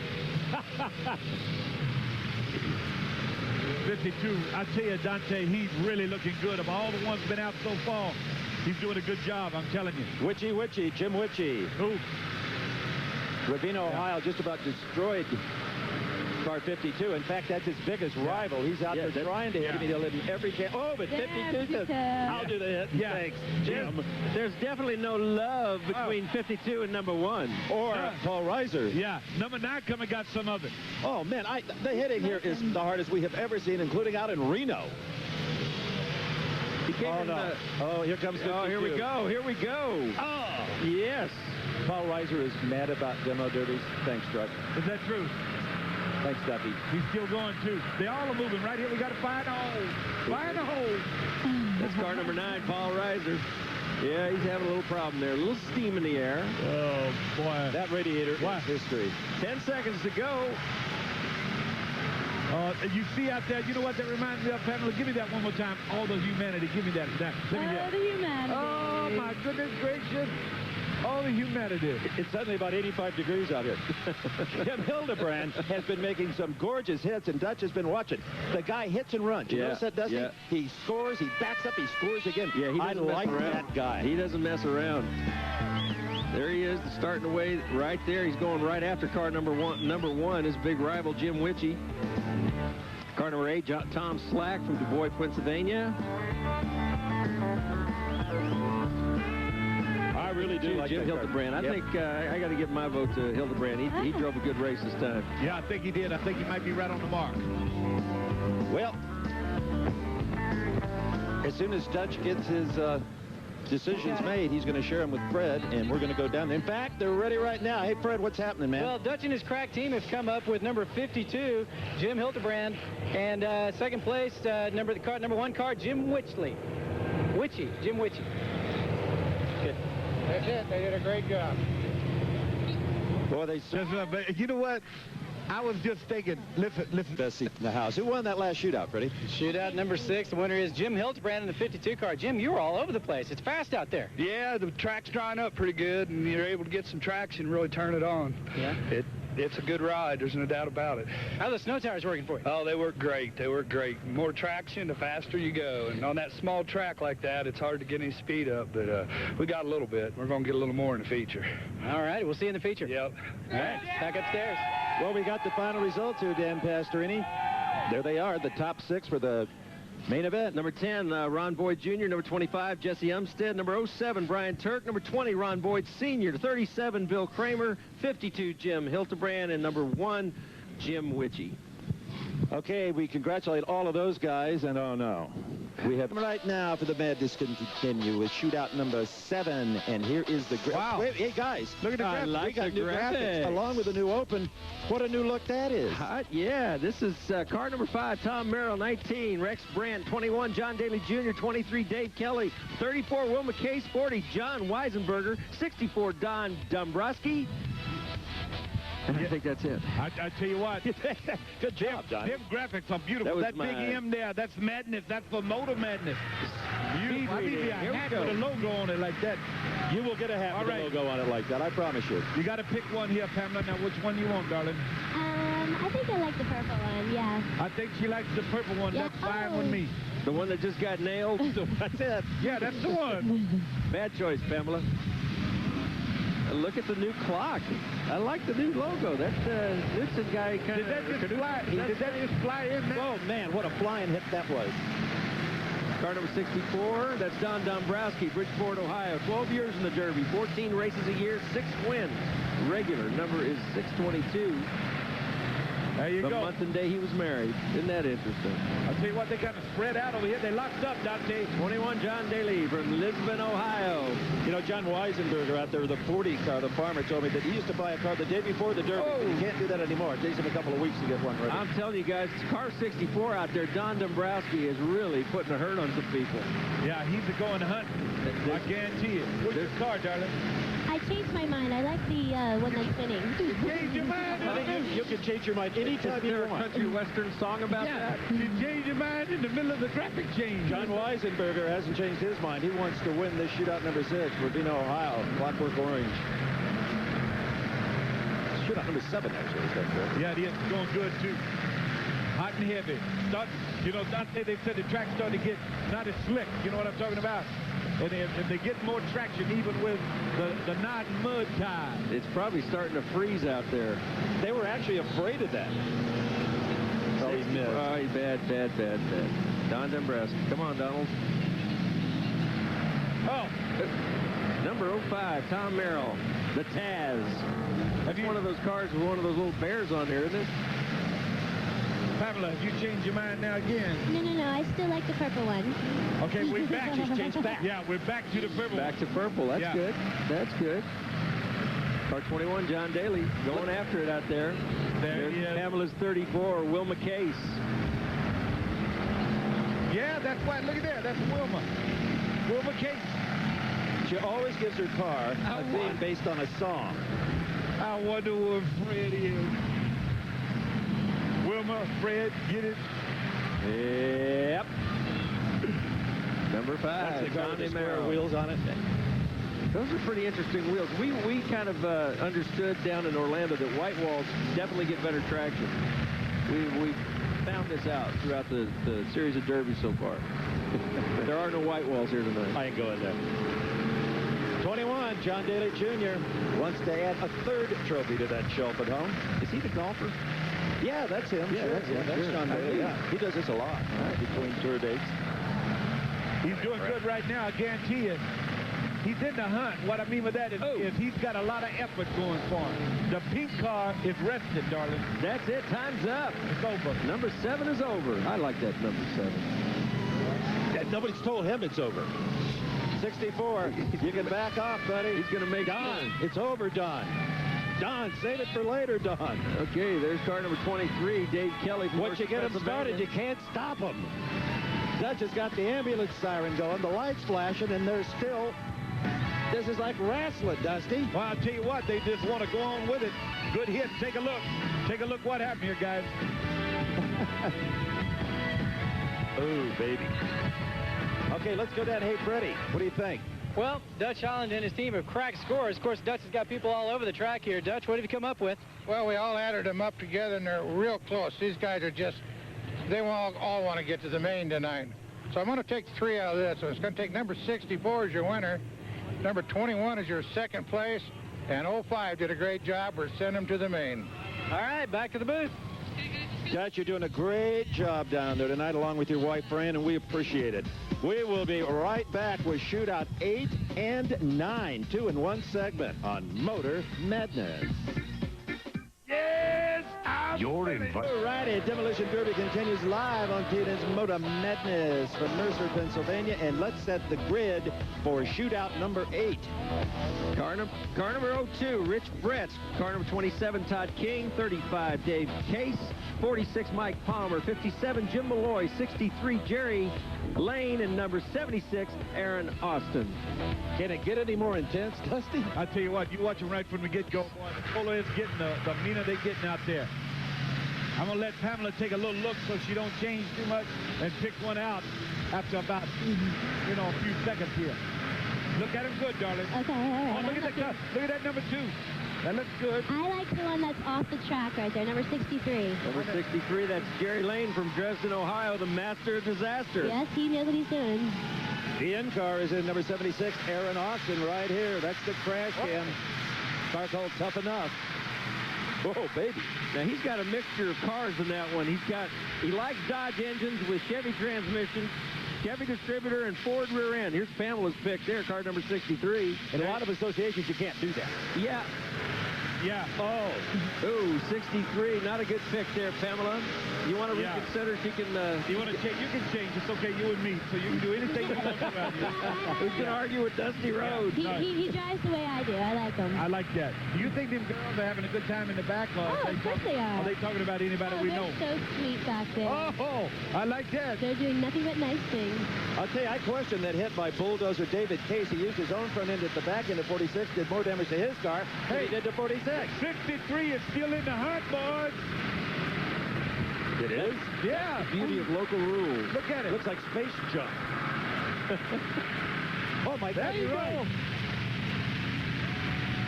52. I tell you, Dante, he's really looking good. Of all the ones been out so far, he's doing a good job, I'm telling you. Witchy, Jim Witchy. Who? Ravenna, Ohio, just about destroyed car 52. In fact, that's his biggest rival. He's out there trying to hit him. He'll hit him every chance. Oh, but 52 says, I'll do the hit. Yeah. Thanks, Jim. There's definitely no love between 52 and number 1. Or Paul Reiser. Yeah, number 9 come and got some of it. Oh, man, the hitting here is the hardest we have ever seen, including out in Reno. He came Oh, here comes 52. Oh, here we go. Here we go. Oh. Yes. Paul Reiser is mad about demo derbies. Thanks, Truck. Is that true? Thanks, Duffy. He's still going, too. They all are moving right here. We got to find a hole. Find a hole. That's car number 9, Paul Reiser. Yeah, he's having a little problem there. A little steam in the air. Oh, boy. That radiator is history. 10 seconds to go. You see out there, you know what that reminds me of, Pamela? Give me that one more time. All the humanity. Give me that. Let me get the humanity. Oh, my goodness gracious. All the humanity. It's suddenly about 85 degrees out here. Jim Hildebrand has been making some gorgeous hits, and Dutch has been watching. The guy hits and runs. You notice that, does he? He scores, he backs up, he scores again. Yeah, he I like that guy. He doesn't mess around. There he is, starting away right there. He's going right after car number 1. Number 1, his big rival, Jim Witchy. Car number 8, Tom Slack from Du Bois, Pennsylvania. I really do like Jim Hildebrand. I think I got to give my vote to Hildebrand. He drove a good race this time. Yeah, I think he did. I think he might be right on the mark. Well, as soon as Dutch gets his decisions made, he's going to share them with Fred, and we're going to go down. In fact, they're ready right now. Hey, Fred, what's happening, man? Well, Dutch and his crack team have come up with number 52, Jim Hildebrand, and second place, number 1 car, Jim Witchy. Jim Witchy. Good. That's it. They did a great job. Boy, they but you know what? I was just thinking, listen. Best seat in the house. Who won that last shootout, Freddie? Shootout number 6. The winner is Jim Hildebrand in the 52 car. Jim, you were all over the place. It's fast out there. Yeah, the track's drying up pretty good, and you're able to get some traction, really turn it on. Yeah. It's a good ride. There's no doubt about it. How are the snow tires working for you? Oh, they work great. They work great. More traction, the faster you go. And on that small track like that, it's hard to get any speed up, but we got a little bit. We're going to get a little more in the feature. All right, we'll see you in the feature. Yep. All right, back upstairs. Well, we got the final results here, Dan Pastorini. There they are, the top 6 for the main event. Number 10, Ron Boyd Jr. Number 25, Jesse Umstead. Number 07, Brian Turk. Number 20, Ron Boyd Sr. 37, Bill Kramer. 52, Jim Hildebrand. And number 1, Jim Witchie. Okay, we congratulate all of those guys, and oh no. We have right now for the madness continue with shootout number 7, and here is the wow. Wait, hey guys, look at the graphics. Like we got the new graphics. graphics along with the new open. What a new look that is. Yeah, this is car number 5, Tom Merrill, 19, Rex Brandt, 21, John Daly Jr., 23, Dave Kelly, 34, Wilma Case, 40, John Weisenberger, 64, Don Dombrowski. And I think that's it. I tell you what. Good job, Don. Them graphics are beautiful. That big M there, that's madness. That's for Motor Madness. Beautiful. I need a hat with a logo on it like that. You will get a hat with a logo on it like that, I promise you. You got to pick one here, Pamela. Now, which one you want, darling? I think I like the purple one, yeah. I think she likes the purple one. Yeah. That's fine with me. The one that just got nailed? That's it. Yeah, that's the one. Bad choice, Pamela. Look at the new clock. I like the new logo. That Knudsen guy kind of... Did that just fly in there? Oh, man, what a flying hit that was. Car number 64, that's Don Dombrowski, Bridgeport, Ohio. 12 years in the Derby, 14 races a year, 6 wins. Regular number is 622. There you go. go. The month and day he was married. Isn't that interesting? I'll tell you what, they got to spread out over here. They locked up, Dante. 21, John Daly from Lisbon, Ohio. You know, John Weisenberger out there with the 40 car, the farmer, told me that he used to buy a car the day before the Derby. Oh. He can't do that anymore. It takes him a couple of weeks to get one ready. I'm telling you guys, car 64 out there, Don Dombrowski is really putting a hurt on some people. Yeah, he's going to hunt. I guarantee it. What's your car, darling? I changed my mind. I like the one that's spinning. Change your mind. I think you can change your mind anytime you want. Country western song about that? You change your mind in the middle of the traffic change. John Weisenberger hasn't changed his mind. He wants to win this shootout number 6, Urbino, Ohio, Clockwork Orange. Shootout number 7, actually. Is that correct? Yeah, it's going good, too. Hot and heavy. You know, Dante, they said the track started to get not as slick. You know what I'm talking about? And they get more traction even with the non-mud tires. It's probably starting to freeze out there. They were actually afraid of that. Oh, he missed. Oh, bad. Don Dombrowski. Come on, Donald. Oh. Number 05, Tom Merrill, the Taz. That's one of those cars with one of those little bears on there, isn't it? Pamela, have you changed your mind now again? No. I still like the purple one. Okay, we're back. Just changed back. Yeah, we're back to the purple. Back to purple. That's good. That's good. Car 21, John Daly, going after it out there. There's Pamela's 34, Wilma Case. Yeah, that's right. Look at there. That's Wilma. Wilma Case. She always gives her car a theme based on a song. I wonder where Fred is. Wilma, Fred, get it? Yep. Number 5. That's the car with the square wheels on it. Those are pretty interesting wheels. We kind of understood down in Orlando that white walls definitely get better traction. We found this out throughout the series of derbies so far. There are no white walls here tonight. I ain't going there. 21, John Daly Jr. wants to add a 3rd trophy to that shelf at home. Is he the golfer? Yeah, that's him. Yeah, that's John Daly. Yeah. He does this a lot between tour dates. He's doing good right now, I guarantee you. He's in the hunt. What I mean with that is he's got a lot of effort going for him. The pink car is rested, darling. That's it. Time's up. It's over. Number 7 is over. I like that number 7. Nobody's told him it's over. 64. You can back off, buddy. He's going to make Don. It's over, Don. Don, save it for later, Don. Okay, there's car number 23, Dave Kelly. Once you get him started, you can't stop him. Dutch has got the ambulance siren going, the lights flashing, and they're still This is like wrestling, Dusty. Well, I'll tell you what, they just want to go on with it. Good hit. Take a look. Take a look what happened here, guys. Oh, baby. Okay, let's go down. Hey, Freddie, what do you think? Well, Dutch Holland and his team have cracked scores. Of course, Dutch has got people all over the track here. Dutch, what have you come up with? Well, we all added them up together, and they're real close. These guys are just, they all want to get to the main tonight. So I'm going to take 3 out of this. So it's going to take number 64 as your winner, number 21 is your second place, and 05 did a great job. We're sending them to the main. All right, back to the booth. Dutch, you're doing a great job down there tonight along with your wife, Fran, and we appreciate it. We will be right back with Shootout 8 and 9, 2 in 1 segment on Motor Madness. Yes! You're invited. All righty, Demolition Derby continues live on TNN's Motor Madness from Mercer, Pennsylvania, and let's set the grid for Shootout number 8. Car number 02, Rich Bretz. Car number 27, Todd King. 35, Dave Case. 46, Mike Palmer. 57, Jim Malloy. 63, Jerry Lane. And number 76, Aaron Austin. Can it get any more intense, Dusty? I tell you what, you watch them right from the get-go, boy. The polo is getting the meaner they're getting out there. I'm going to let Pamela take a little look so she don't change too much and pick one out after about, you know, a few seconds here. Look at him good, darling. Okay, all right. Oh, look at that number 2. That looks good. I like the one that's off the track right there, number 63. Number 63, that's Jerry Lane from Dresden, Ohio, the master of disaster. Yes, he knows what he's doing. The end car is in number 76, Aaron Austin, right here. That's the crash cam. Car called Tough Enough. Oh, baby. Now, he's got a mixture of cars in that one. He likes Dodge engines with Chevy transmissions, Chevy distributor, and Ford rear end. Here's Pamela's pick there, car number 63. In a lot of associations, you can't do that. Yeah. Yeah. Oh, 63. Not a good pick there, Pamela. You want to reconsider? She can. You want to change? You can change. It's okay. You and me, so you can do anything you want to around here. Who's going to argue with Dusty Rhodes? He drives the way I do. I like him. I like that. Do you think them girls are having a good time in the back? Oh, of course they are. Are they talking about anybody we know? They're so sweet back there. Oh, I like that. They're doing nothing but nice things. I'll tell you, I questioned that hit by bulldozer David Case. He used his own front end at the back end of 46, did more damage to his car than he did to 46. 63 is still in the hunt, boys. It is? Yeah. The beauty of local rules. Look at it. Looks like space junk. Oh, my God, you're right.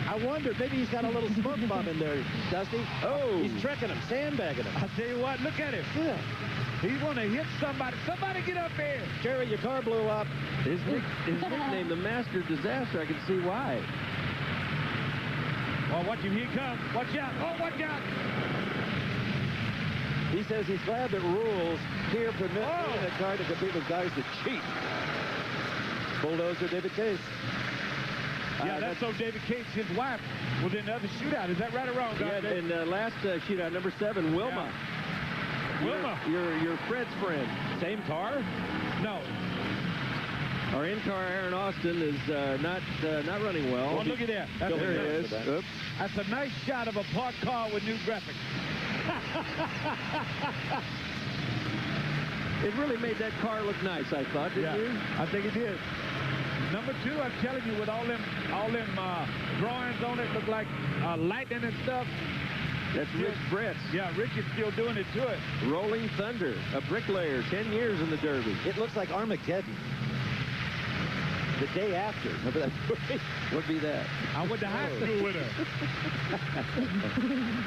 I wonder, maybe he's got a little smoke bomb in there, Dusty. Oh. He's tricking him, sandbagging him. I'll tell you what, look at him. Yeah. He's going to hit somebody. Somebody get up there. Jerry, your car blew up. His nickname, the Master of Disaster, I can see why. Oh, watch him. Here he comes. Watch out. Oh, watch out. He says he's glad that rules here permit a car to compete with guys that cheat. Bulldozer David Case. Yeah, that's so David Case, his wife, was in the other shootout. Is that right or wrong, Yeah, in the last shootout, number 7, Wilma. Yeah. Wilma. Your Fred's friend. Same car? No. Our in-car Aaron Austin is not running well. Oh, look at that. There he is. Oops. That's a nice shot of a parked car with new graphics. It really made that car look nice, I thought, didn't you? I think it did. Number 2, I'm telling you, with all them drawings on it, look like lightning and stuff. That's Rich Bretz. Yeah, Rich is still doing it to it. Rolling Thunder, a bricklayer, 10 years in the Derby. It looks like Armageddon. The day after. Remember that movie? Would be that. I went to high school with her.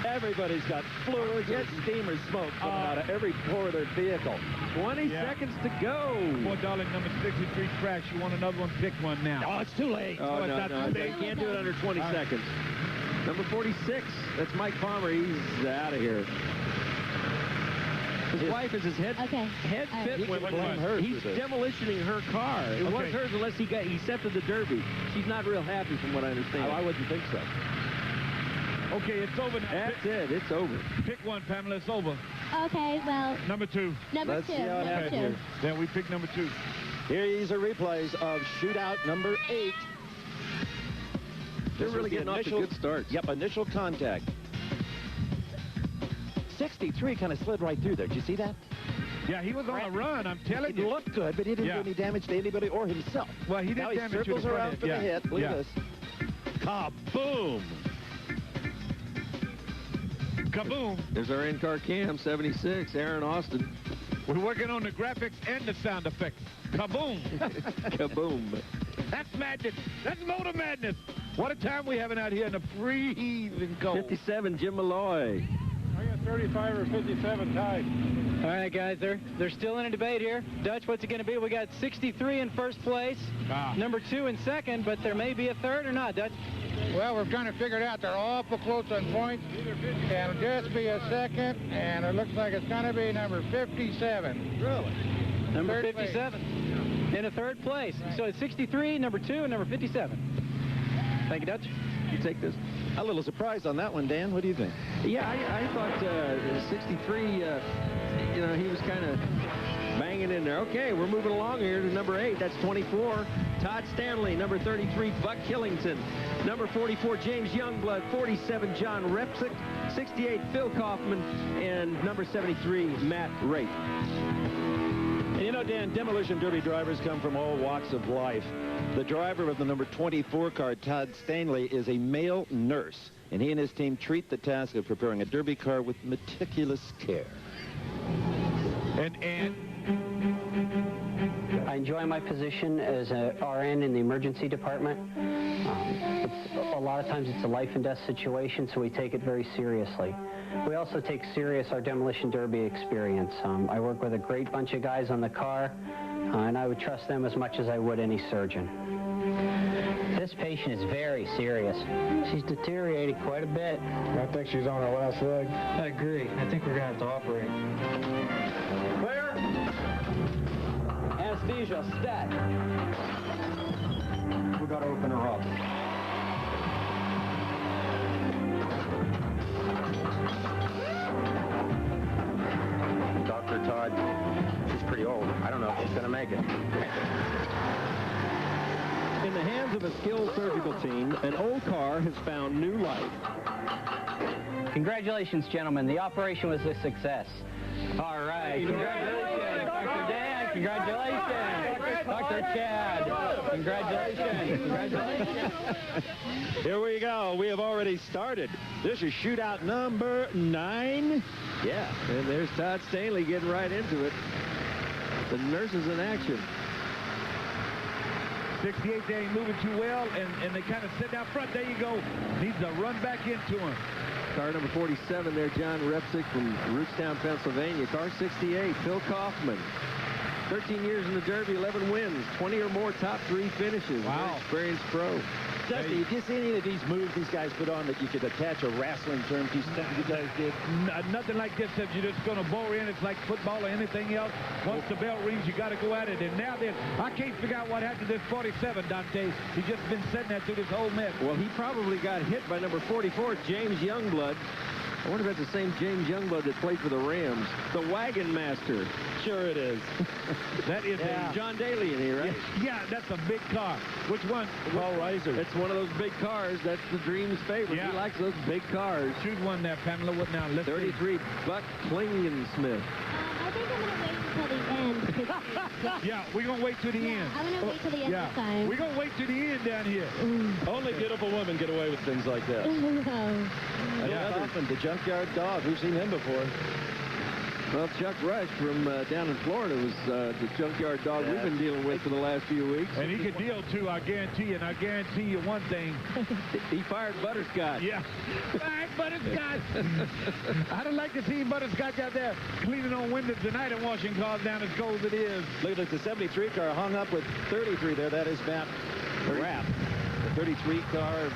Everybody's got fluid, jet steam or smoke coming out of every pore of their vehicle. 20 seconds to go. Poor darling, number 63 crash. You want another one? Pick one now. Oh, it's too late. Oh, no, you can't do it under 20 seconds. Number 46, that's Mike Palmer. He's out of here. His wife is his head fit woman. He's demolitioning her car. It was hers unless he set to the Derby. She's not real happy from what I understand. I wouldn't think so. Okay, it's over now. That's it. It's over. Pick one, Pamela. It's over. Okay, well. Number 2. Let's see how it happens here. Then we pick number 2. These are replays of Shootout number 8. They're really getting off to good starts. Yep, initial contact. 63 kind of slid right through there. Did you see that? Yeah, he was on a run, I'm telling It you. looked good, but he didn't do any damage to anybody or himself. Well, he now did damage circles to the around front for the end. hit. Look at this. Kaboom! Kaboom! There's our in-car cam, 76, Aaron Austin. We're working on the graphics and the sound effects. Kaboom! Kaboom. That's madness. That's motor madness. What a time we're having out here in the freezing cold. 57, Jim Malloy. I got 35 or 57 tied. All right, guys, they're still in a debate here. Dutch, what's it going to be? We got 63 in first place, number 2 in second, but there may be a third or not, Dutch? Well, we've kind of figured out they're awful close on points. It'll just be a second, and it looks like it's going to be number 57. Really? Number 57 in a third place. So it's 63, number 2, and number 57. Thank you, Dutch. You take this. A little surprised on that one, Dan. What do you think? Yeah, I thought 63, you know, he was kind of banging in there. Okay, we're moving along here to number 8. That's 24. Todd Stanley. Number 33, Buck Killington. Number 44, James Youngblood. 47, John Repsick. 68, Phil Kaufman. And number 73, Matt Raitt. And you know, Dan, Demolition Derby drivers come from all walks of life. The driver of the number 24 car, Todd Stanley, is a male nurse, and he and his team treat the task of preparing a Derby car with meticulous care. And I enjoy my position as a RN in the emergency department. A lot of times it's a life and death situation, so we take it very seriously. We also take serious our Demolition Derby experience. I work with a great bunch of guys on the car, and I would trust them as much as I would any surgeon. This patient is very serious. She's deteriorated quite a bit. I think she's on her last leg. I agree. I think we're going to have to operate. Clear. Anesthesia, stat. We've got to open her up. Dr. Todd, she's pretty old. I don't know if she's going to make it. In the hands of a skilled surgical team, an old car has found new life. Congratulations, gentlemen. The operation was a success. All right. Congratulations, Dr. Dan. Congratulations. Dr. Chad. Congratulations. Congratulations. Here we go. We have already started. This is shootout number 9. Yeah, and there's Todd Stanley getting right into it. The nurses in action. 68, they ain't moving too well, and they kind of sit down front. There you go. Needs to run back into him. Car number 47 there, John Repsick from Rootstown, Pennsylvania. Car 68, Phil Kaufman. 13 years in the Derby, 11 wins, 20 or more top 3 finishes. Wow. Very experienced pro. Dusty, if you see any of these moves these guys put on that you could attach a wrestling term to, you guys did. Nothing like this if you're just going to bore in. It's like football or anything else. Once the bell rings, you got to go at it. And now then, I can't figure out what happened to this 47, Dante. He's just been sitting there through this whole mess. Well, he probably got hit by number 44, James Youngblood. I wonder if that's the same James Youngblood that played for the Rams. The Wagon Master. Sure it is. That is John Daly in here, right? Yeah, that's a big car. Which one? Paul Reiser. It's one of those big cars. That's the Dream's favorite. Yeah. He likes those big cars. Choose one there, Pamela. What now? Let's 33, Buck Klingensmith. I think I'm going to wait until the end. Yeah, we're going to wait to the end. I'm going to wait till the end this time. We're going to wait to the end down here. Only beautiful women get away with things like that. No. Kaufman, the junkyard dog. We've seen him before. Well, Chuck Rush from down in Florida was the junkyard dog we've been dealing with for the last few weeks. And he could deal, too, I guarantee you. And I guarantee you one thing. He fired Butterscotch. Yeah. Fired Butterscotch. I'd like to see Butterscotch out there cleaning on windows tonight and washing cars down as cold as it is. Look at this, the 73 car hung up with 33 there. That is Matt Rapp. The 33 car,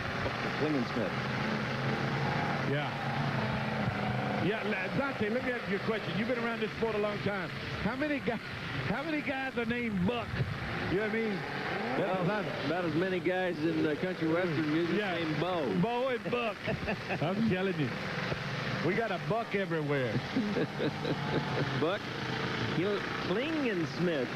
Klingensmith. Yeah. Yeah, Dante, let me ask you a question. You've been around this sport a long time. How many guys are named Buck? You know what I mean? Well, about as many guys in country western music named Bo. Bo and Buck. I'm telling you. We got a Buck everywhere. Buck Klingensmith.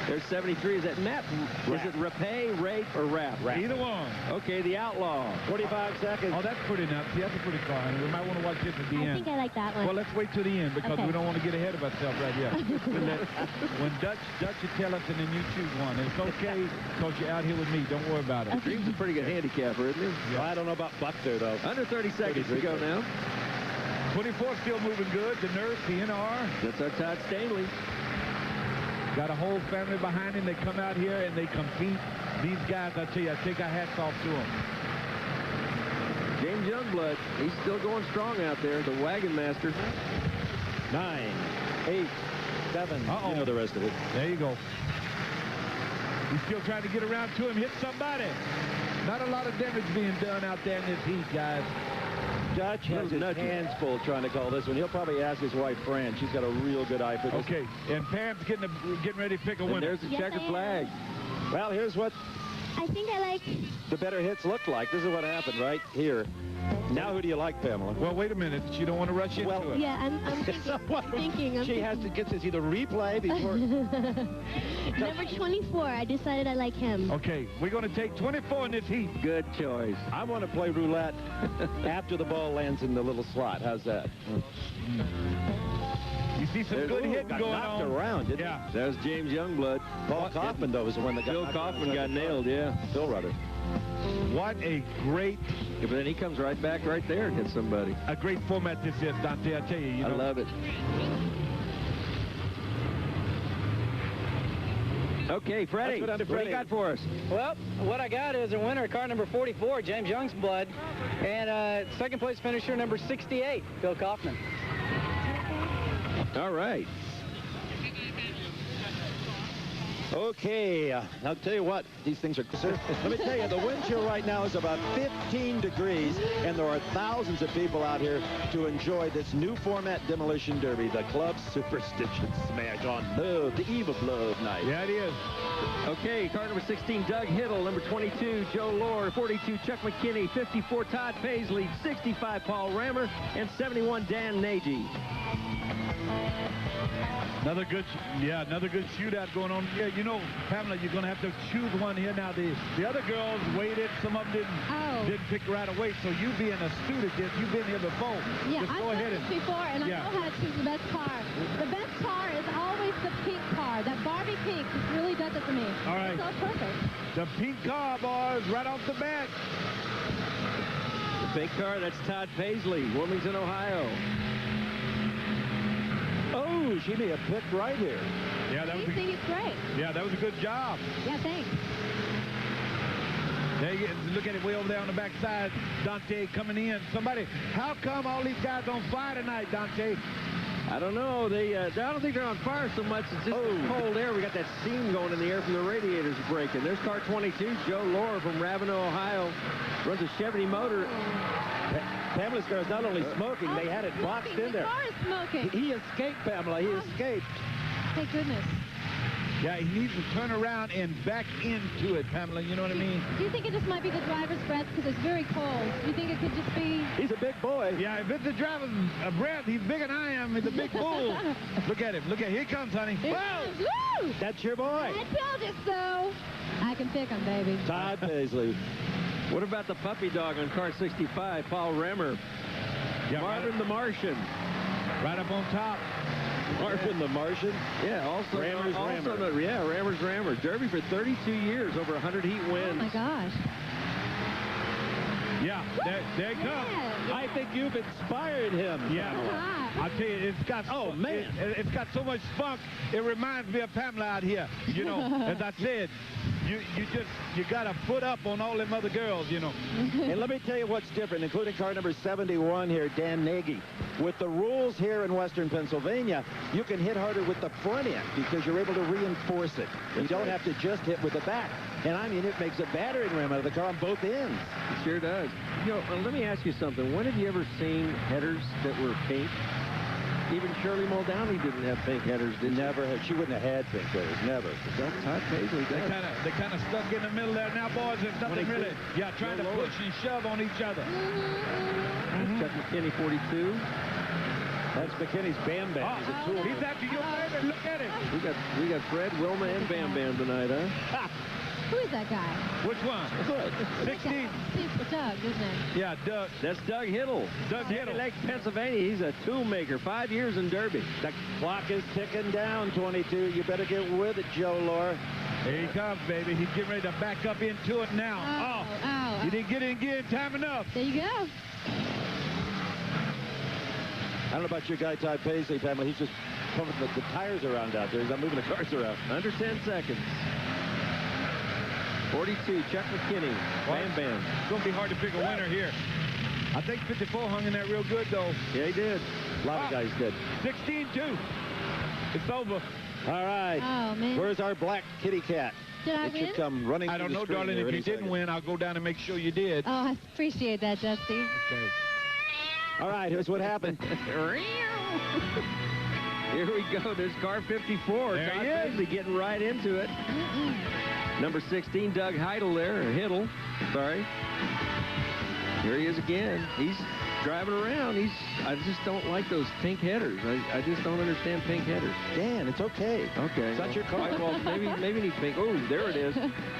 There's 73. Is that Matt? Is it Rapé, Rape, or Rap? Either one. Okay, the Outlaw. 45 seconds. Oh, that's pretty nuts. That's a pretty car. We might want to watch this at the end. I think I like that one. Well, let's wait till the end because we don't want to get ahead of ourselves right here. When Dutch you tell us and then you choose one. And it's okay because you're out here with me. Don't worry about it. Dream's a pretty good handicapper, isn't he? Yeah. Well, I don't know about Buck there, though. Under 30 seconds to go now. 24 still moving good. The Nurse, TNR. That's our Todd Stanley. Got a whole family behind him. They come out here and they compete. These guys, I tell you, I take our hats off to them. James Youngblood, he's still going strong out there, the wagon master. 9, 8, 7. You know the rest of it. There you go. He's still trying to get around to him, hit somebody. Not a lot of damage being done out there in this heat, guys. Dutch has his hands full trying to call this one. He'll probably ask his wife, Fran. She's got a real good eye for this. Okay, and Pam's getting ready to pick a winner. And there's the checkered flag. Well, here's what I think I like... the better hits look like. This is what happened right here. Now, who do you like, Pamela? Well, wait a minute. You don't want to rush into it. Yeah, I'm thinking. She has to get to see the replay before... Number 24, I decided I like him. Okay, we're going to take 24 in this heat. Good choice. I want to play roulette after the ball lands in the little slot. How's that? You see some good hitting going knocked on. around, didn't Yeah. There's James Youngblood. Paul Kaufman, though, was the one that got Bill Kaufman got nailed, yeah. Bill, rather. What a great... Yeah, but then he comes right back right there and hits somebody. A great format this is, Dante, I tell you. I love it. Okay, Freddie, what do you got for us? Well, what I got is a winner, car number 44, James Youngblood, and second place finisher, number 68, Bill Kaufman. All right. Okay, I'll tell you what, these things are... Let me tell you, the wind chill right now is about 15 degrees, and there are thousands of people out here to enjoy this new format Demolition Derby, the Club Superstition Smash on Love, the Eve of Love night. Yeah, it is. Okay, car number 16, Doug Hiddle. Number 22, Joe Lohr. 42, Chuck McKinney. 54, Todd Paisley. 65, Paul Rammer. And 71, Dan Nagy. Another good shootout going on. Yeah, you know, Pamela, you're going to have to choose one here. Now, the other girls waited. Some of them didn't pick right away. So you being a student, you've been here before. Yeah, Just go I've ahead done this before, and I know how to choose the best car. The best car is always the pink car. That Barbie pink just really does it for me. All right. It's so perfect. The pink car, boys, right off the bat. The pink car, that's Todd Paisley, Wilmington, Ohio. Oh, she may have picked right here. Yeah, that was it's great. Yeah, that was a good job. Yeah, thanks. There you look at it way over there on the backside. Dante coming in. Somebody, how come all these guys on fire tonight, Dante? I don't know. I don't think they're on fire so much. It's just cold air. We got that steam going in the air from the radiators breaking. There's car 22, Joe Lohr from Ravenel, Ohio. Runs a Chevy motor. Pamela's car is not only smoking, they had it boxed in there. The car is smoking. He escaped, Pamela. He escaped. Thank goodness. Yeah, he needs to turn around and back into it, Pamela. You know what I mean? Do you think it just might be the driver's breath because it's very cold? Do you think it could just be... He's a big boy. Yeah, if it's the driver's breath, he's bigger than I am. He's a big bull. Look at him. Look at him. Here he comes, honey. Woo! That's your boy. I told you so. I can pick him, baby. Todd Paisley. What about the puppy dog on car 65, Paul Rammer? Yeah, Marvin the Martian. Right up on top. Marvin the Martian? Yeah, also Rammer's Rammer. Yeah, Rammer's Rammer. Derby for 32 years, over 100 heat wins. Oh, my gosh. Yeah, there it comes. I think you've inspired him. Yeah. I'll tell you, it's got... Oh, man. It's got so much spunk, it reminds me of Pamela out here. You know, as I said, you got a foot up on all them other girls, you know. And let me tell you what's different, including car number 71 here, Dan Nagy. With the rules here in Western Pennsylvania, you can hit harder with the front end because you're able to reinforce it. You don't have to just hit with the back. And I mean, it makes a battering ram out of the car on both ends. It sure does. You know, let me ask you something. When have you ever seen headers that were pink? Even Shirley Muldowney didn't have pink headers, did she? Never had. She wouldn't have had pink headers. Never. That's Todd Paisley. They kind of stuck in the middle there now, boys. There's nothing really. Yeah, trying to push and shove on each other. Chuck McKinney, 42. That's McKinney's Bam Bam. He's a tool. He's after you, baby. Look at him. We got Fred, Wilma, and Bam Bam tonight, huh? Who is that guy? Which one? 16. It's Doug, isn't it? Yeah, Doug. That's Doug Hiddle. Doug Hiddle. Lake, Pennsylvania. He's a tool maker. 5 years in Derby. The clock is ticking down, 22. You better get with it, Joe Laura. Here he comes, baby. He's getting ready to back up into it now. Ow. He didn't get in gear in time enough. There you go. I don't know about your guy, Ty Paisley, Pamela. He's just pumping the tires around out there. He's not moving the cars around. Under 10 seconds. 42, Chuck McKinney. Bam Bam. It's going to be hard to pick a winner here. I think 54 hung in there real good, though. Yeah, he did. A lot of guys did. 16-2. It's over. All right. Oh, man. Where's our black kitty cat? Did I It win? should come running I through don't the know, screen darling. here If any you didn't second. win, I'll go down and make sure you did. Oh, I appreciate that, Dusty. Okay. All right, here's what happened. Here we go. There's car 54. There Todd he is. Paisley getting right into it. Number 16, Doug Heidel there, or Hiddle. Sorry. Here he is again. He's driving around. I just don't like those pink headers. I just don't understand pink headers. Dan, it's okay. Okay. It's not your car. Well, maybe need pink. Oh, there it is.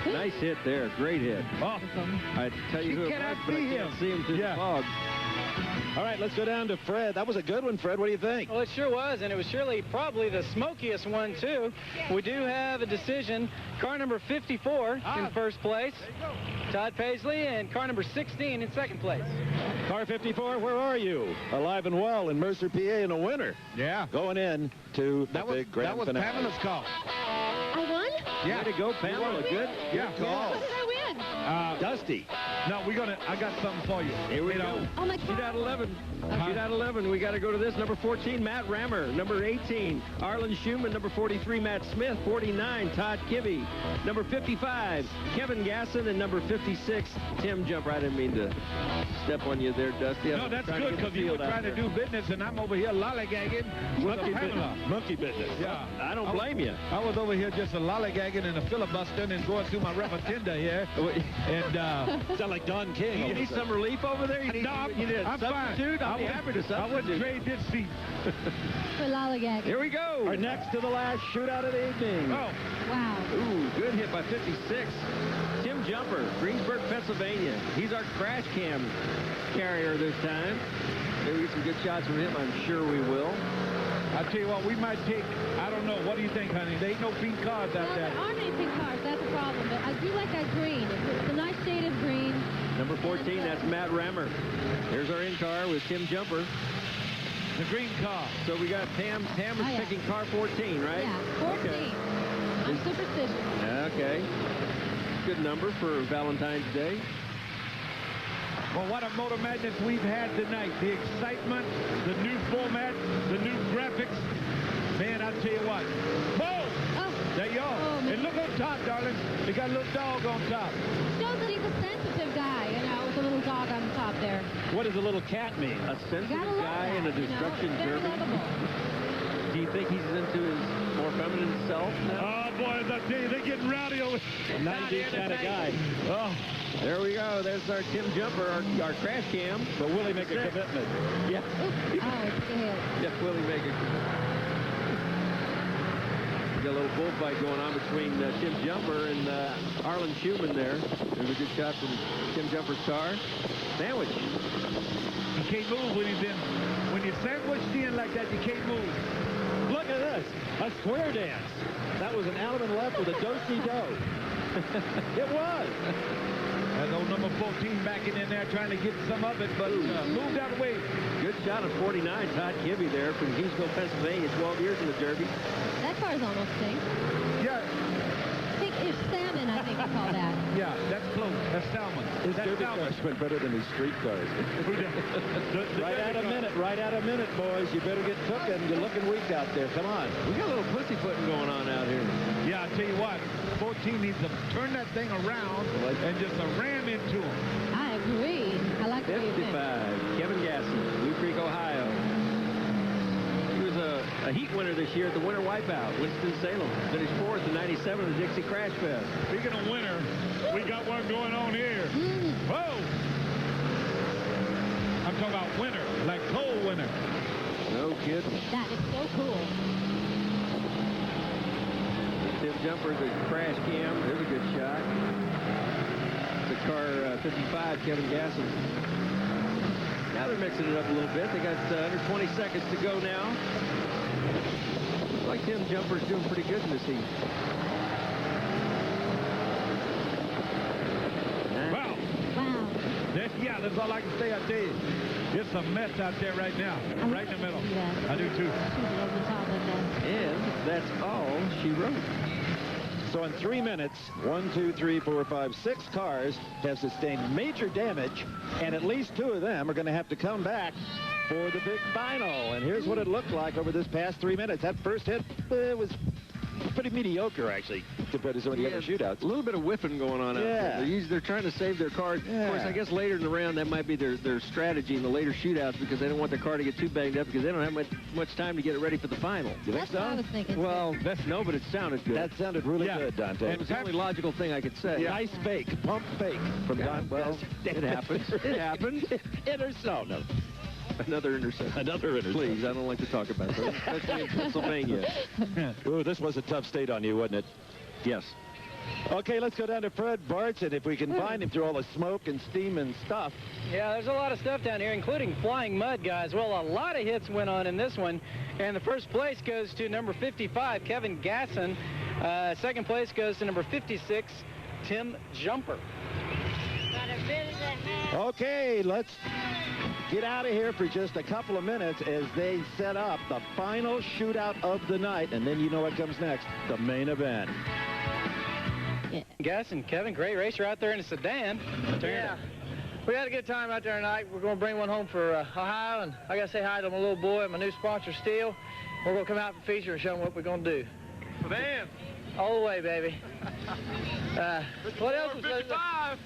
Nice hit there. Great hit. Oh, I tell you You who it cannot was, but I see can't him. see him through the fog. All right, let's go down to Fred. That was a good one, Fred. What do you think? Well, it sure was, and it was surely probably the smokiest one, too. We do have a decision. Car number 54 in first place, Todd Paisley, and car number 16 in second place. Car 54, where are you? Alive and well in Mercer, PA, and a winner. Yeah. Going in to the big grand That was finale. Pamela's call. I won? Yeah. Way to go, Pamela. Good. Yeah. call. What did I win? Dusty. No, I got something for you. Here we go. Oh, my Shootout God. 11. Shootout 11. We got to go to this. Number 14, Matt Rammer. Number 18, Arlen Schumann. Number 43, Matt Smith. 49, Todd Kibbe. Number 55, Kevin Gasson. And number 56, Tim Jumper. I didn't mean to step on you there, Dusty. No, that's good because you were trying to do business, and I'm over here lollygagging with Monkey Pamela. business. Monkey business. Yeah. I don't blame you. I was over here just a lollygagging and a filibustering and going through my referenda here. And Sound like Don King. You need some relief over there? You need I'm fine. substitute? I'm happy to I wouldn't substitute. trade this seat. For lollygag. Here we go. Our next to the last shootout of the evening. Oh, Wow. Ooh, good hit by 56. Tim Jumper, Greensburg, Pennsylvania. He's our crash cam carrier this time. Maybe get some good shots from him. I'm sure we will. I tell you what, we might take, I don't know, what do you think, honey? There ain't no pink cards out Well, there. there aren't any pink cars. That's a problem. But I do like that green. It's a nice shade of green. Number 14, that's Matt Rammer. Here's our in-car with Tim Jumper. The green car. So we got Pam is yeah. picking car 14, right? Yeah, 14. Okay. I'm Superstition. Okay. Good number for Valentine's Day. Well, what a Motor Madness we've had tonight. The excitement, the new format, the new graphics. Man, I tell you what. Whoa! Oh, There you are. Oh, man. And look on top, darling. They got a little dog on top. shows that he's a sensitive guy, with a little dog on top there. What does a little cat mean? A sensitive You gotta love guy that, in a destruction It's very derby. lovable. Do you think he's into his more feminine self now? Oh, boys, I tell you, they're getting rowdy over 90 kind of guy. Oh, There we go. There's our Tim Jumper, our crash cam. So will he make a commitment? Yeah. Oh, it's a hit. Yeah, will he make it? Got a little bullfight going on between Tim Jumper and Arlen Schumann there. There's a good shot from Tim Jumper's car. Sandwich. you can't move when you're sandwiched in like that, you can't move. Look at this. A square dance. That was an out and left with a do-si-do. It was. That's old number 14 backing in there trying to get some of it, but moved out of the way. Good shot of 49, Todd Kibbe there from Kingsville, Pennsylvania. 12 years in the Derby. That car's almost pink. Yeah, Pink-ish salmon, I think you call that. yeah, that's close. That's salmon. His That's derby salmon. cars went better than his street cars. Right at a minute, boys. You better get cooking. You're looking weak out there. Come on. We got a little pussyfooting going on out here. Yeah, I tell you what, 14 needs to turn that thing around and just ram into him. I agree. I like the way you think. 55, Kevin Gasson, Blue Creek, Ohio. He was a heat winner this year at the Winter Wipeout, Winston-Salem. Finished fourth in '97 at the Dixie Crash Fest. Speaking of winter, we got one going on here. Whoa! I'm talking about winter, like cold winter. No kidding. That is so cool. Tim Jumper's a crash cam. There's a good shot. The car 55, Kevin Gasson. Now they're mixing it up a little bit. They got under 20 seconds to go now. Looks like Tim Jumper's doing pretty good in this heat. Wow. Wow. Yeah, that's all I can say. I tell you, it's a mess out there right now, right in the middle. Yeah. I do too. And that's all she wrote. So in 3 minutes, 1, 2, 3, 4, 5, 6 cars have sustained major damage, and at least 2 of them are going to have to come back for the big final. And here's what it looked like over this past 3 minutes. That first hit was pretty mediocre, actually, compared to some of the other shootouts. A little bit of whiffing going on out there. They're trying to save their car. Yeah. Of course, I guess later in the round, that might be their strategy in the later shootouts because they don't want their car to get too banged up because they don't have much time to get it ready for the final. You think so? What I was thinking. Well, no, but it sounded good. That sounded really good, Dante. It was the only logical thing I could say. Yeah. Nice fake, pump fake from Don. Well, it happens. It happens. No. Another interception. Another interception. Please, I don't like to talk about that, especially in Pennsylvania. Ooh, this was a tough state on you, wasn't it? Yes. Okay, let's go down to Fred Bartz, and if we can find him through all the smoke and steam and stuff. Yeah, there's a lot of stuff down here, including flying mud, guys. Well, a lot of hits went on in this one, and the first place goes to number 55, Kevin Gasson. Second place goes to number 56, Tim Jumper. Okay, let's get out of here for just a couple of minutes as they set up the final shootout of the night, and then you know what comes next, the main event. Gasson, Kevin, great racer out there in a sedan. Yeah. We had a good time out there tonight. We're going to bring one home for Ohio, and I got to say hi to my little boy, my new sponsor, Steel. We're going to come out for feature and show them what we're going to do. Man. All the way, baby. What else? 55.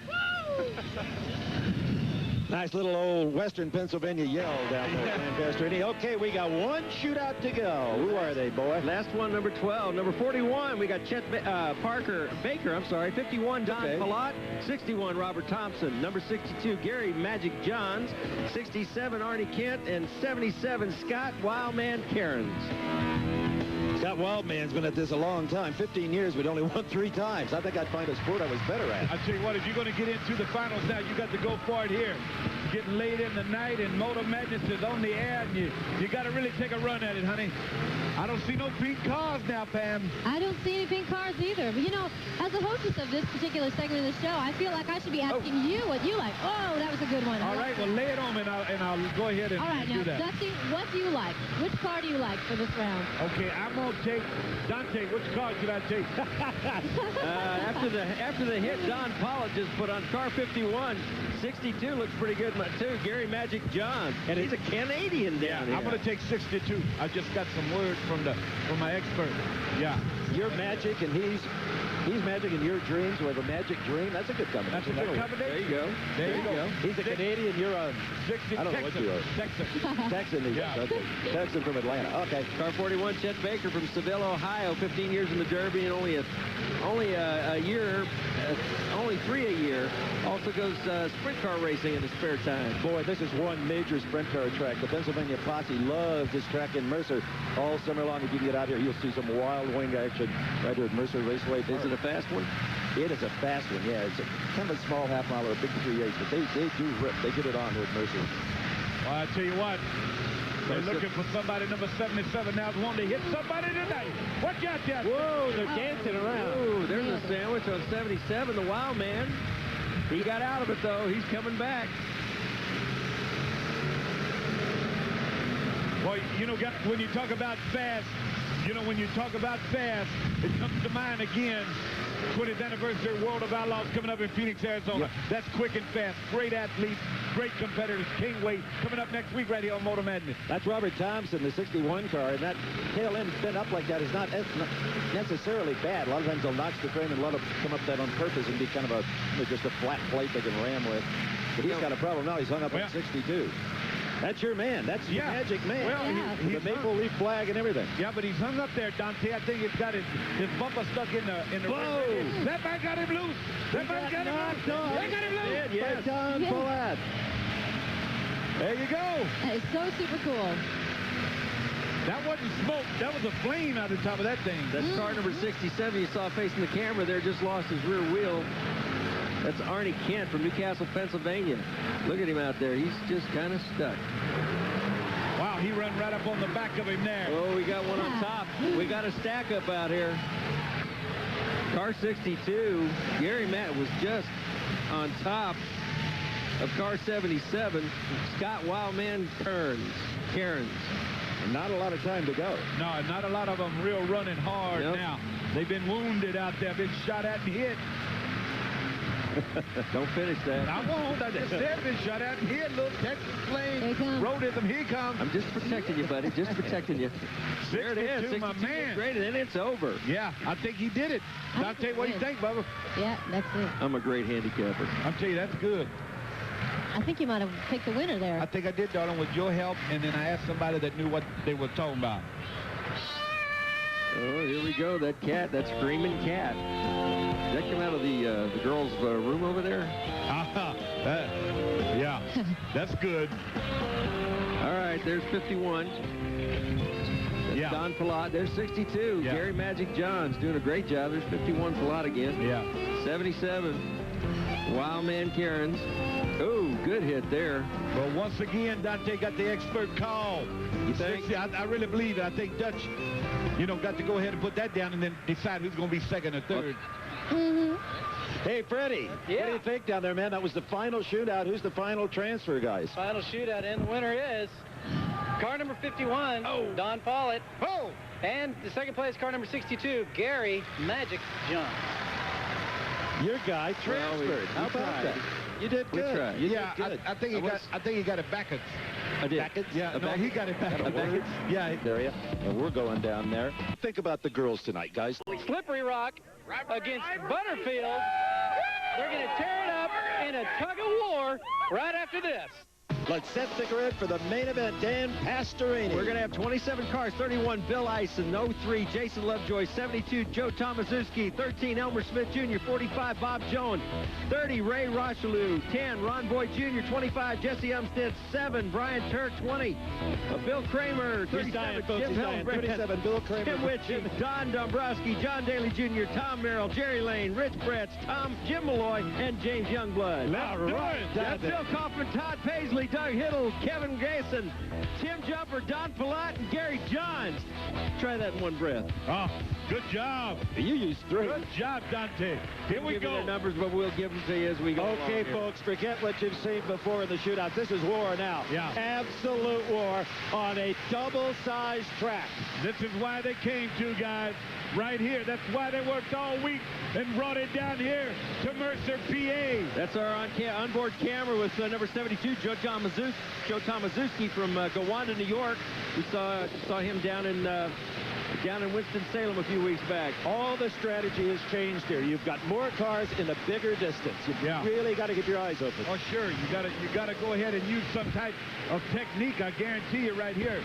Nice little old Western Pennsylvania yell down there, Van Bastrini. Okay, we got one shootout to go. Who are they, boy? Last one, number 12. Number 41, we got Chet Baker, 51, Don Palat. 61, Robert Thompson. Number 62, Gary Magic Johns. 67, Arnie Kent. And 77, Scott Wildman Cairns. Scott Wildman's been at this a long time. 15 years, but only won 3 times. I think I'd find a sport I was better at. I tell you what, if you're going to get into the finals now, you got to go for it here. Getting late in the night, and Motor Madness is on the air, and you got to really take a run at it, honey. I don't see no pink cars now, Pam. I don't see any pink cars either. But, you know, as the hostess of this particular segment of the show, I feel like I should be asking you what you like. Oh, that was a good one. All right, well, lay it on me, and I'll go ahead and all right, do now, that. Dusty, what do you like? Which car do you like for this round? Okay, I'm going to take Dante. Which car should I take? After the hit Don Pollitt just put on car 51, 62 looks pretty good, too. Gary Magic John, and he's a Canadian down here. I'm going to take 62. I just got some words from my expert. Yeah. You're Magic, and he's Magic, and your dreams with a Magic dream. That's a good combination. That's a good combination. There you go. There you go. He's a Canadian. You're a I don't know what you are. Texan. Yeah. Okay. Texan from Atlanta. Okay. Car 41, Chet Baker from Seville, Ohio. 15 years in the Derby and only a year, only 3 a year. Also goes sprint car racing in his spare time. Boy, this is one major sprint car track. The Pennsylvania Posse loves this track in Mercer all summer long. If you can get out here, you'll see some wild wing action right here at Mercer Raceway. Is it a fast one? It is a fast one, yeah. It's kind of a small half mile or a big 3/8, but they do rip. They get it on with Mercer. Well, I tell you what, they're looking for somebody, number 77 now, wanting to hit somebody tonight. Watch out there. Whoa, they're dancing around. Ooh, there's a sandwich on 77, the Wild Man. He got out of it, though. He's coming back. Boy, you know, when you talk about fast, it comes to mind again. 20th anniversary World of Outlaws coming up in Phoenix, Arizona. Yep. That's quick and fast. Great athletes, great competitors. Can't wait. Coming up next week right here on Motor Madness. That's Robert Thompson, the 61 car, and that tail end bent up like that is not necessarily bad. A lot of times they'll notch the frame and let them come up that on purpose and be kind of just a flat plate they can ram with. But he's got a problem now. He's hung up on 62. That's your man. That's your Magic Man. Well, the maple leaf flag and everything. Yeah, but he's hung up there, Dante. I think he's got his bumper stuck in the Whoa! That man got him loose. That man got him loose. They got him loose. Yes. Don Palat. There you go. That is so super cool. That wasn't smoke. That was a flame out of the top of that thing. That's car number 67 you saw facing the camera there, just lost his rear wheel. That's Arnie Kent from Newcastle, Pennsylvania. Look at him out there. He's just kind of stuck. Wow, he run right up on the back of him there. Oh, we got one on top. We got a stack up out here. Car 62, Gary Matt was just on top of car 77, Scott Wildman Cairns. Not a lot of time to go. No, not a lot of them real running hard now. They've been wounded out there, been shot at and hit. Don't finish that. I won't. I just said been shot at and hit. Little Texas flame. Roadism. Here he comes. I'm just protecting you, buddy. Just protecting you. There it is. 62, my man. Great, and then it's over. Yeah, I think he did it. I'll tell you what you think, Bubba. Yeah, that's it. I'm a great handicapper. I'll tell you, that's good. I think you might have picked the winner there. I think I did, darling, with your help, and then I asked somebody that knew what they were talking about. Oh, here we go. That cat, that screaming cat. Did that come out of the girl's room over there? Yeah, that's good. All right, there's 51. That's Don Palat. There's 62. Yeah. Gary Magic Johns doing a great job. There's 51 Palat again. Yeah. 77. Wildman Cairns. Oh, good hit there. Well, once again, Dante got the expert call. You think? I really believe it. I think Dutch, got to go ahead and put that down and then decide who's going to be second or third. Hey, Freddie, what do you think down there, man? That was the final shootout. Who's the final transfer, guys? Final shootout, and the winner is car number 51, Don Follett. Oh! And the second place, car number 62, Gary Magic Johns. Your guy transferred. How about that? You did good. Tried. You did Yeah, good. I think he got it backwards. I did. Backwards? Yeah, no, he got it backwards. Yeah, there you. And we're going down there. Think about the girls tonight, guys. Slippery Rock against Butterfield. They're going to tear it up in a tug-of-war right after this. Let's set the grid for the main event. Dan Pastorini. We're going to have 27 cars. 31, Bill Eisen. 03, Jason Lovejoy. 72, Joe Tomaszewski. 13, Elmer Smith Jr. 45, Bob Jones. 30, Ray Rocheleau. 10, Ron Boyd Jr. 25, Jesse Umstead. 7, Brian Turk. 20, Bill Kramer. 37, Jim Hillbrand. 37, Bill Kramer. Tim Witchy, Don Dombrowski, John Daly Jr., Tom Merrill, Jerry Lane, Rich Bretz, Jim Malloy, and James Youngblood. That's Bill Kaufman, Todd Paisley, Doug Hiddle, Kevin Grayson, Tim Jumper, Don Palat, and Gary Johns. Try that in one breath. Oh, good job. You used 3. Good job, Dante. Here we go. The numbers, but we'll give them to you as we go Okay, along folks, forget what you've seen before in the shootouts. This is war now. Yeah. Absolute war on a double-sized track. This is why they came to, guys, right here. That's why they worked all week and brought it down here to Mercer, PA. That's our onboard camera with number 72, Joe Tomaszewski from Gowanda, New York. We saw him down in Winston-Salem a few weeks back. All the strategy has changed here. You've got more cars in a bigger distance. You've really got to keep your eyes open. Oh, sure. You gotta go ahead and use some type of technique. I guarantee you right here.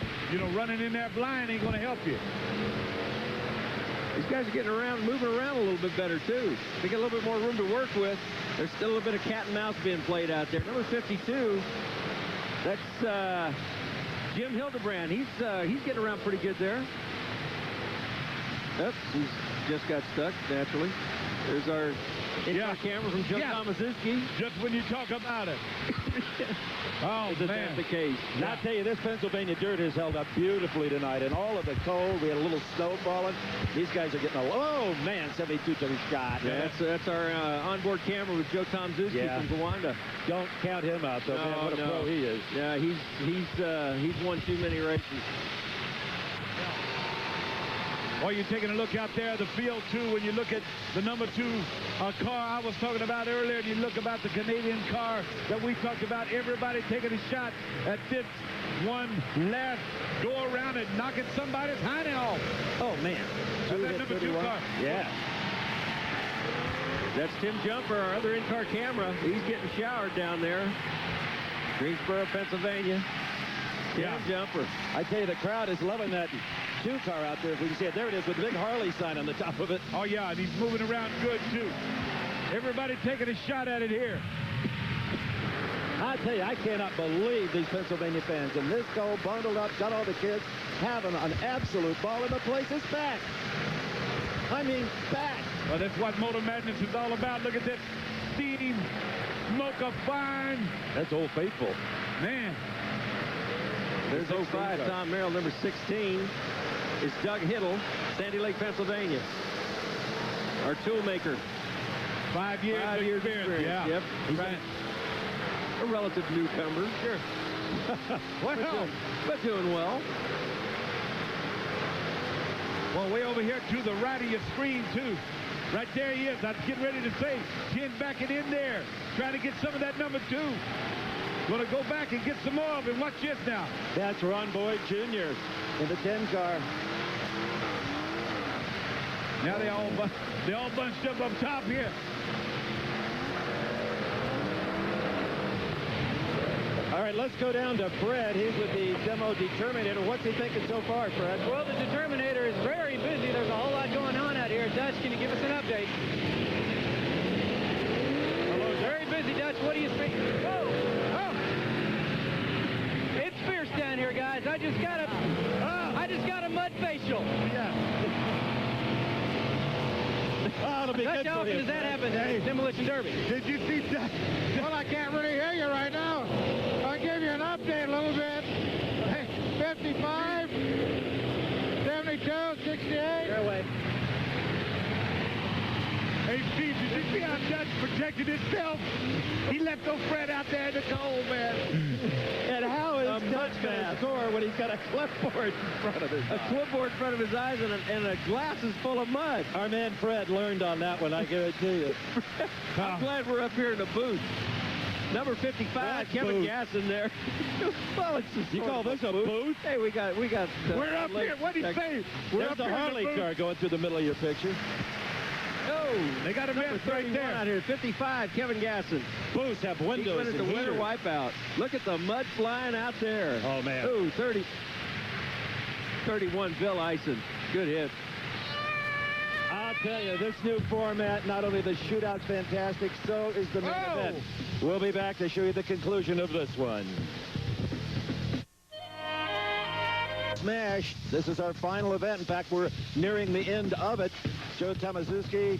Running in there blind ain't going to help you. These guys are getting around, moving around a little bit better, too. They get a little bit more room to work with. There's still a little bit of cat and mouse being played out there. Number 52, that's Jim Hildebrand. He's getting around pretty good there. Oops, he's just got stuck, naturally. There's our in-car camera from Joe Tomaszewski. Just when you talk about it. Oh, Isn't that the case? Now, I'll tell you, this Pennsylvania dirt has held up beautifully tonight. And all of the cold, we had a little snow falling. These guys are getting oh, man, 72 took a shot. Yeah, that's our onboard camera with Joe Tomaszewski from Gowanda. Don't count him out, though, man. What a pro he is. Yeah, he's won too many races. Or you're taking a look out there at the field, too, when you look at the number 2 car I was talking about earlier, and you look about the Canadian car that we talked about, everybody taking a shot at this one last go around and knocking somebody's hiney off. Oh, man. That's that number 2 car. Yeah. That's Tim Jumper, our other in-car camera. He's getting showered down there. Greensboro, Pennsylvania. Tim Jumper. I tell you, the crowd is loving that 2 car out there, if we can see it. There it is with the big Harley sign on the top of it. Oh, yeah, and he's moving around good, too. Everybody taking a shot at it here. I tell you, I cannot believe these Pennsylvania fans. And this goal bundled up, got all the kids having an absolute ball, and the place is back. I mean, back. Well, that's what Motor Madness is all about. Look at this steam, smoke of fine. That's Old Faithful. Man. There's 05, Tom Merrill. Number 16 is Doug Hiddle, Sandy Lake, Pennsylvania. Our toolmaker. 5 years experience. Yeah. Yep. He's a relative newcomer. Sure. Well, but doing well. Well, way over here to the right of your screen, too. Right there he is. I was getting ready to say, Ken backing in there, trying to get some of that number 2. Going to go back and get some more of him. Watch this now. That's Ron Boyd Jr. in the 10 car. Now they all bunched up top here. All right, let's go down to Fred. He's with the Demo Determinator. What's he thinking so far, Fred? Well, the Determinator is very busy. There's a whole lot going on out here. Dutch, can you give us an update? Hello, very busy, Dutch. What do you think? Whoa! Oh! It's fierce down here, guys. I just got a mud facial. Yeah. Oh, it'll be Dutch, good how for often you. does that happen in the Demolition Derby? Did you see that? Well, I can't really hear you right now. I'll give you an update a little bit. 55, 72, 68. Your way. Hey, Steve, did you see how Dutch protected himself? He left old Fred out there in the cold, man. And how is Dutch going to score when he's got a clipboard in front of his eyes? A clipboard in front of his eyes and a glass is full of mud. Our man Fred learned on that one, I guarantee you. I'm glad we're up here in the booth. Number 55, That's Kevin booth. Gasson there. Well, it's just You sort call of this a booth? Hey, we got. We're up here. What did he say? We're There's up the here in Harley booth. car going through the middle of your picture. Oh, They got a number man right 31 there. out here. 55, Kevin Gasson. Booths have He's windows winning and the winter heaters. wipeout. Look at the mud flying out there. Oh, man. Oh, 31, Bill Eisen. Good hit. I'll tell you, this new format, not only the shootout's fantastic, so is the main event. We'll be back to show you the conclusion of this one. Smash. This is our final event. In fact, we're nearing the end of it. Joe Tomaszewski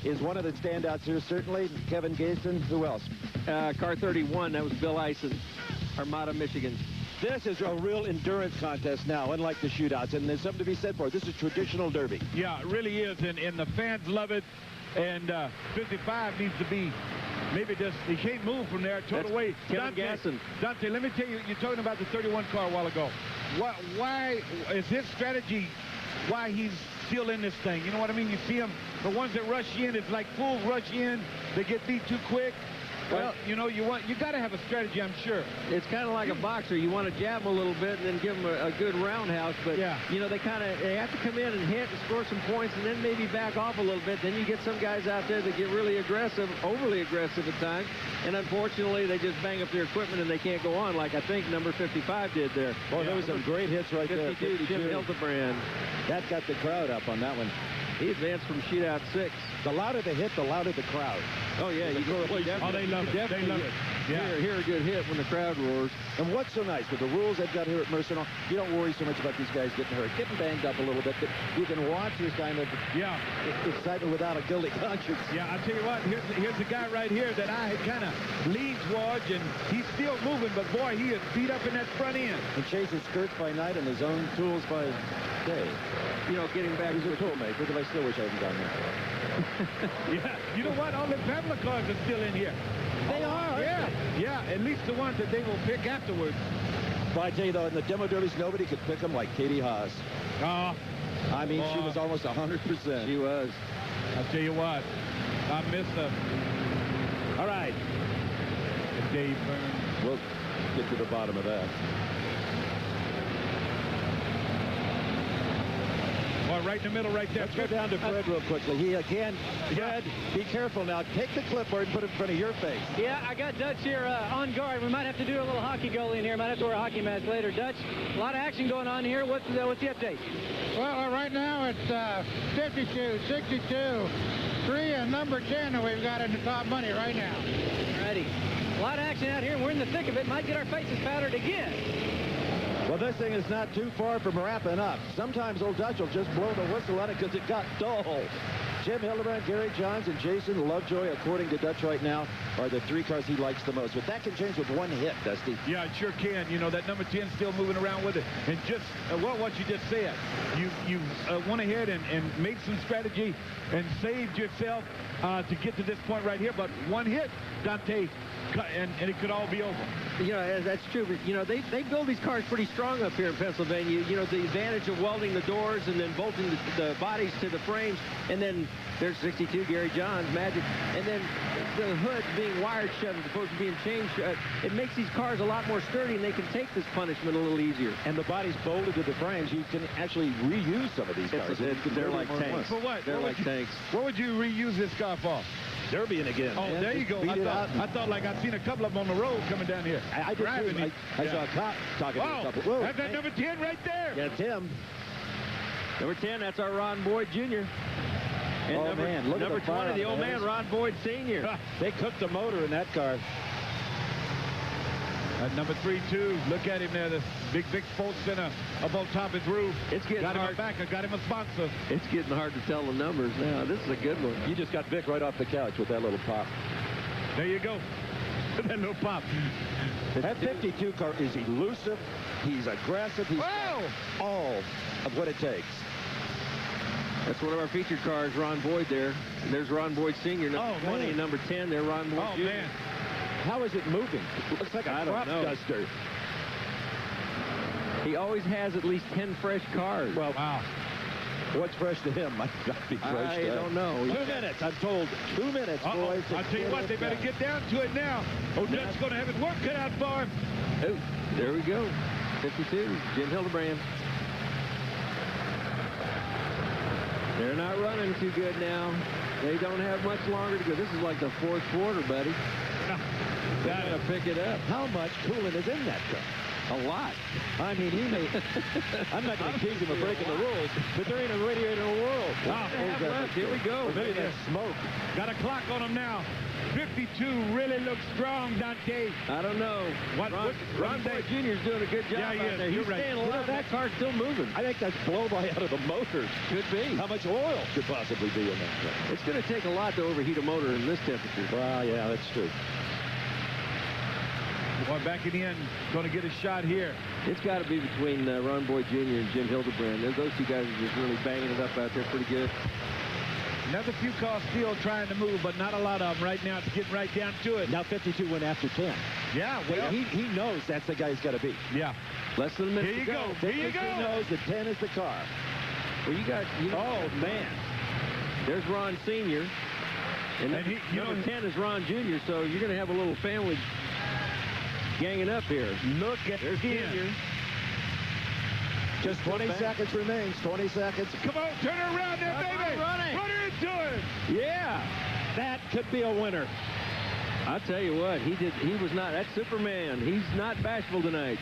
is one of the standouts here, certainly. Kevin Gaston. Who else? Car 31, that was Bill Eisen, Armada, Michigan. This is a real endurance contest now, unlike the shootouts, and there's something to be said for it. This is traditional derby. Yeah, it really is, and the fans love it. And 55 needs to be, maybe just, he can't move from there, total away. Kevin Gasson. Dante, let me tell you, you're talking about the 31 car a while ago. Why is his strategy, why he's still in this thing? You know what I mean? You see him, the ones that rush in, it's like fools rush in, they get beat too quick. Well, you know, you got to have a strategy, I'm sure. It's kind of like a boxer. You want to jab them a little bit and then give them a good roundhouse. But, you know, they have to come in and hit and score some points and then maybe back off a little bit. Then you get some guys out there that get really aggressive, overly aggressive at times. And unfortunately, they just bang up their equipment and they can't go on like I think number 55 did there. Boy, there was some great hits right there. 52, Jim Hildebrand. That got the crowd up on that one. He advanced from shootout 6. The louder the hit, the louder the crowd. Oh, yeah. They love it. They love it. Yeah. Hear a good hit when the crowd roars. And what's so nice with the rules they've got here at Mercer, you don't worry so much about these guys getting hurt, getting banged up a little bit, but you can watch this kind of excitement without a guilty conscience. Yeah, I'll tell you what, here's a guy right here that I had kind of leaned towards, and he's still moving, but boy, he is beat up in that front end. And chases skirts by night and his own tools by day. You know, getting back He's a tool maker, but I still wish I hadn't gone there. Yeah, you know what? All the Pamela cars are still in here. They are. Yeah, at least the ones that they will pick afterwards. But I tell you, though, in the demo derbies, nobody could pick them like Katie Haas. I mean, she was almost 100%. She was. I'll tell you what, I miss her. All right. And Dave Burns. We'll get to the bottom of that. Right in the middle right there. Let's go down to Fred real quickly. He again, Fred, be careful now. Take the clipboard and put it in front of your face. Yeah, I got Dutch here on guard. We might have to do a little hockey goalie in here. Might have to wear a hockey mask later. Dutch, a lot of action going on here. What's the update? Well, right now it's 52, 62, 3 and number 10 that we've got in the top money right now. Ready. A lot of action out here, and we're in the thick of it. Might get our faces powdered again. Well, this thing is not too far from wrapping up. Sometimes Old Dutch will just blow the whistle on it because it got dull. Jim Hildebrand, Gary Johns, and Jason Lovejoy, according to Dutch right now, are the 3 cars he likes the most. But that can change with 1 hit, Dusty. Yeah, it sure can. You know, that number 10 still moving around with it. And just, what you just said, you went ahead and made some strategy and saved yourself to get to this point right here. But 1 hit, Dante, and it could all be over. You know, that's true. But, you know, they build these cars pretty strong up here in Pennsylvania. You know, the advantage of welding the doors and then bolting the bodies to the frames. And then there's 62, Gary Johns, Magic. And then the hood being wired shut as opposed to being chain shut. It makes these cars a lot more sturdy, and they can take this punishment a little easier. And the body's bolted to the frames. You can actually reuse some of these cars. They're like tanks. For what? They're like tanks. What would you reuse this car for? Derbying again. Oh, there you go. I thought like I'd seen a couple of them on the road coming down here. I did too. I saw a cop talking to a couple. Whoa, that's that number 10 right there. Yeah, Tim. Number 10, that's our Ron Boyd Jr. And number 20, the old man, Ron Boyd Sr. They cooked the motor in that car. Number 3, too. Look at him there. The big sports center up on top of his roof. It's getting got him hard. a backer. Got him a sponsor. It's getting hard to tell the numbers now. This is a good one. You just got Vic right off the couch with that little pop. There you go. That little pop. That 52 car is elusive. He's aggressive. He's all of what it takes. That's one of our featured cars, Ron Boyd there. And there's Ron Boyd Sr., number 20, and number 10 there, Ron Boyd Jr. Man. How is it moving? It looks like a crop duster. He always has at least 10 fresh cars. Well, wow. What's fresh to him might not be fresh to don't know. 2 minutes, I'm told. 2 minutes, boys. I'll tell you what, they better get down to it now. Odette's going to have his work cut out for him. Oh, there we go. 52, Jim Hildebrand. They're not running too good now. They don't have much longer to go. This is like the 4th quarter, buddy. They're going to pick it up. How much coolant is in that car? A lot. I mean, he may... I'm not going to accuse him of breaking the rules, but there ain't a radiator in the world. Here we go. Or maybe that's smoke. Got a clock on him now. 52 really looks strong, Dante. I don't know. Ron Boyd Jr. is doing a good job out there. He's staying alive. That car's still moving. I think that's blow-by out of the motor. Could be. How much oil could possibly be in that car? It's going to take a lot to overheat a motor in this temperature. Well, yeah, that's true. Boy, backing in, going to get a shot here. It's got to be between Ron Boyd Jr. and Jim Hildebrand. Those 2 guys are just really banging it up out there pretty good. Another few cars still trying to move, but not a lot of them right now. It's getting right down to it. Now 52 went after 10. Yeah, well. He knows that's the guy he's got to beat. Yeah. Less than a minute Here you to go. Here you go. He knows that 10 is the car. Well, oh, man. There's Ron Sr. And number 10 is Ron Jr., so you're going to have a little family ganging up here. Look at there's Sr. Just 20 seconds remains. 20 seconds. Come on, turn her around there, baby. Run her into it. Yeah. That could be a winner. I'll tell you what, he was not. That's Superman. He's not bashful tonight.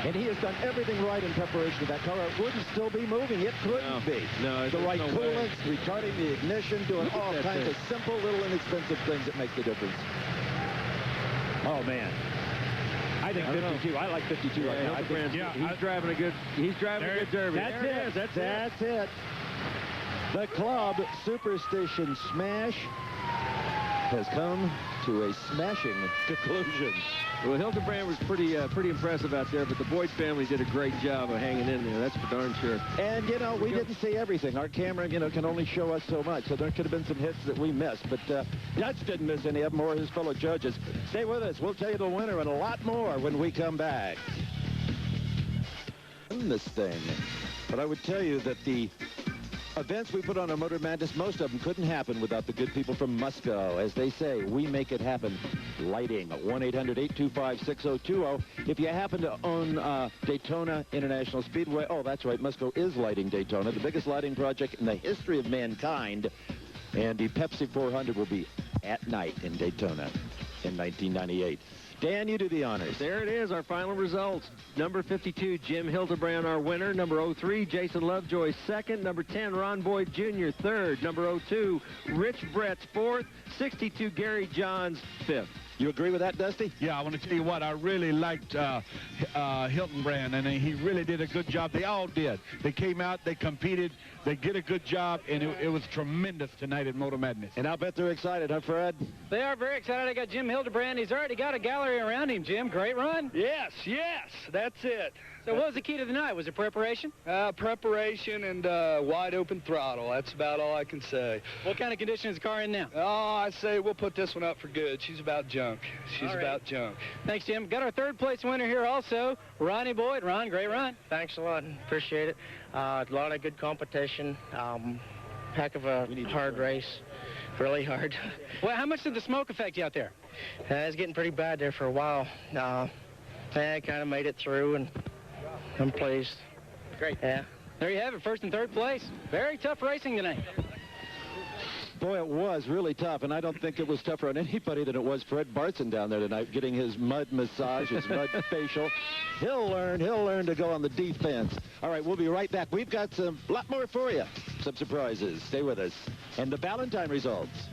And he has done everything right in preparation of that car. It wouldn't still be moving. It couldn't be. No, the right coolants, retarding the ignition, doing all kinds of simple, little, inexpensive things that make the difference. Oh, man. I think 52. I like 52 right now. He's driving a good derby. That's it. The club Superstition Smash has come to a smashing conclusion. Well, Hildebrand was pretty impressive out there, but the Boyd family did a great job of hanging in there. That's for darn sure. And, we didn't see everything. Our camera, can only show us so much, so there could have been some hits that we missed. But Dutch didn't miss any of them, or his fellow judges. Stay with us. We'll tell you the winner and a lot more when we come back. This thing. But I would tell you that the events we put on our Motor Madness, most of them couldn't happen without the good people from Musco. As they say, we make it happen. Lighting, 1-800-825-6020. If you happen to own Daytona International Speedway, oh, that's right, Musco is lighting Daytona, the biggest lighting project in the history of mankind. And the Pepsi 400 will be at night in Daytona in 1998. Dan, you do the honors. There it is, our final results. Number 52, Jim Hildebrand, our winner. Number 03, Jason Lovejoy, second. Number 10, Ron Boyd Jr., third. Number 02, Rich Brett's fourth. 62, Gary Johns, fifth. You agree with that, Dusty? Yeah, I want to tell you what, I really liked Hilton, and he really did a good job. They all did. They came out, they competed, they did a good job, and it was tremendous tonight at Motor Madness. And I'll bet they're excited, huh, Fred? They are very excited. I got Jim Hildebrand. He's already got a gallery around him, Jim. Great run. Yes, that's it. So what was the key to the night? Was it preparation? Preparation and wide open throttle. That's about all I can say. What kind of condition is the car in now? Oh, I say we'll put this one up for good. She's about junk. She's about junk. Thanks, Jim. Got our third place winner here also, Ronnie Boyd. Ron, great run. Thanks a lot. Appreciate it. A lot of good competition. Heck of a hard race. Really hard. Well, how much did the smoke affect you out there? It's getting pretty bad there for a while. I kind of made it through, and I'm pleased. Great. Yeah. There you have it, first and third place. Very tough racing tonight. Boy, it was really tough, and I don't think it was tougher on anybody than it was Fred Bartson down there tonight, getting his mud massage, his mud facial. He'll learn to go on the defense. All right, we'll be right back. We've got a lot more for you, some surprises. Stay with us. And the Valentine results.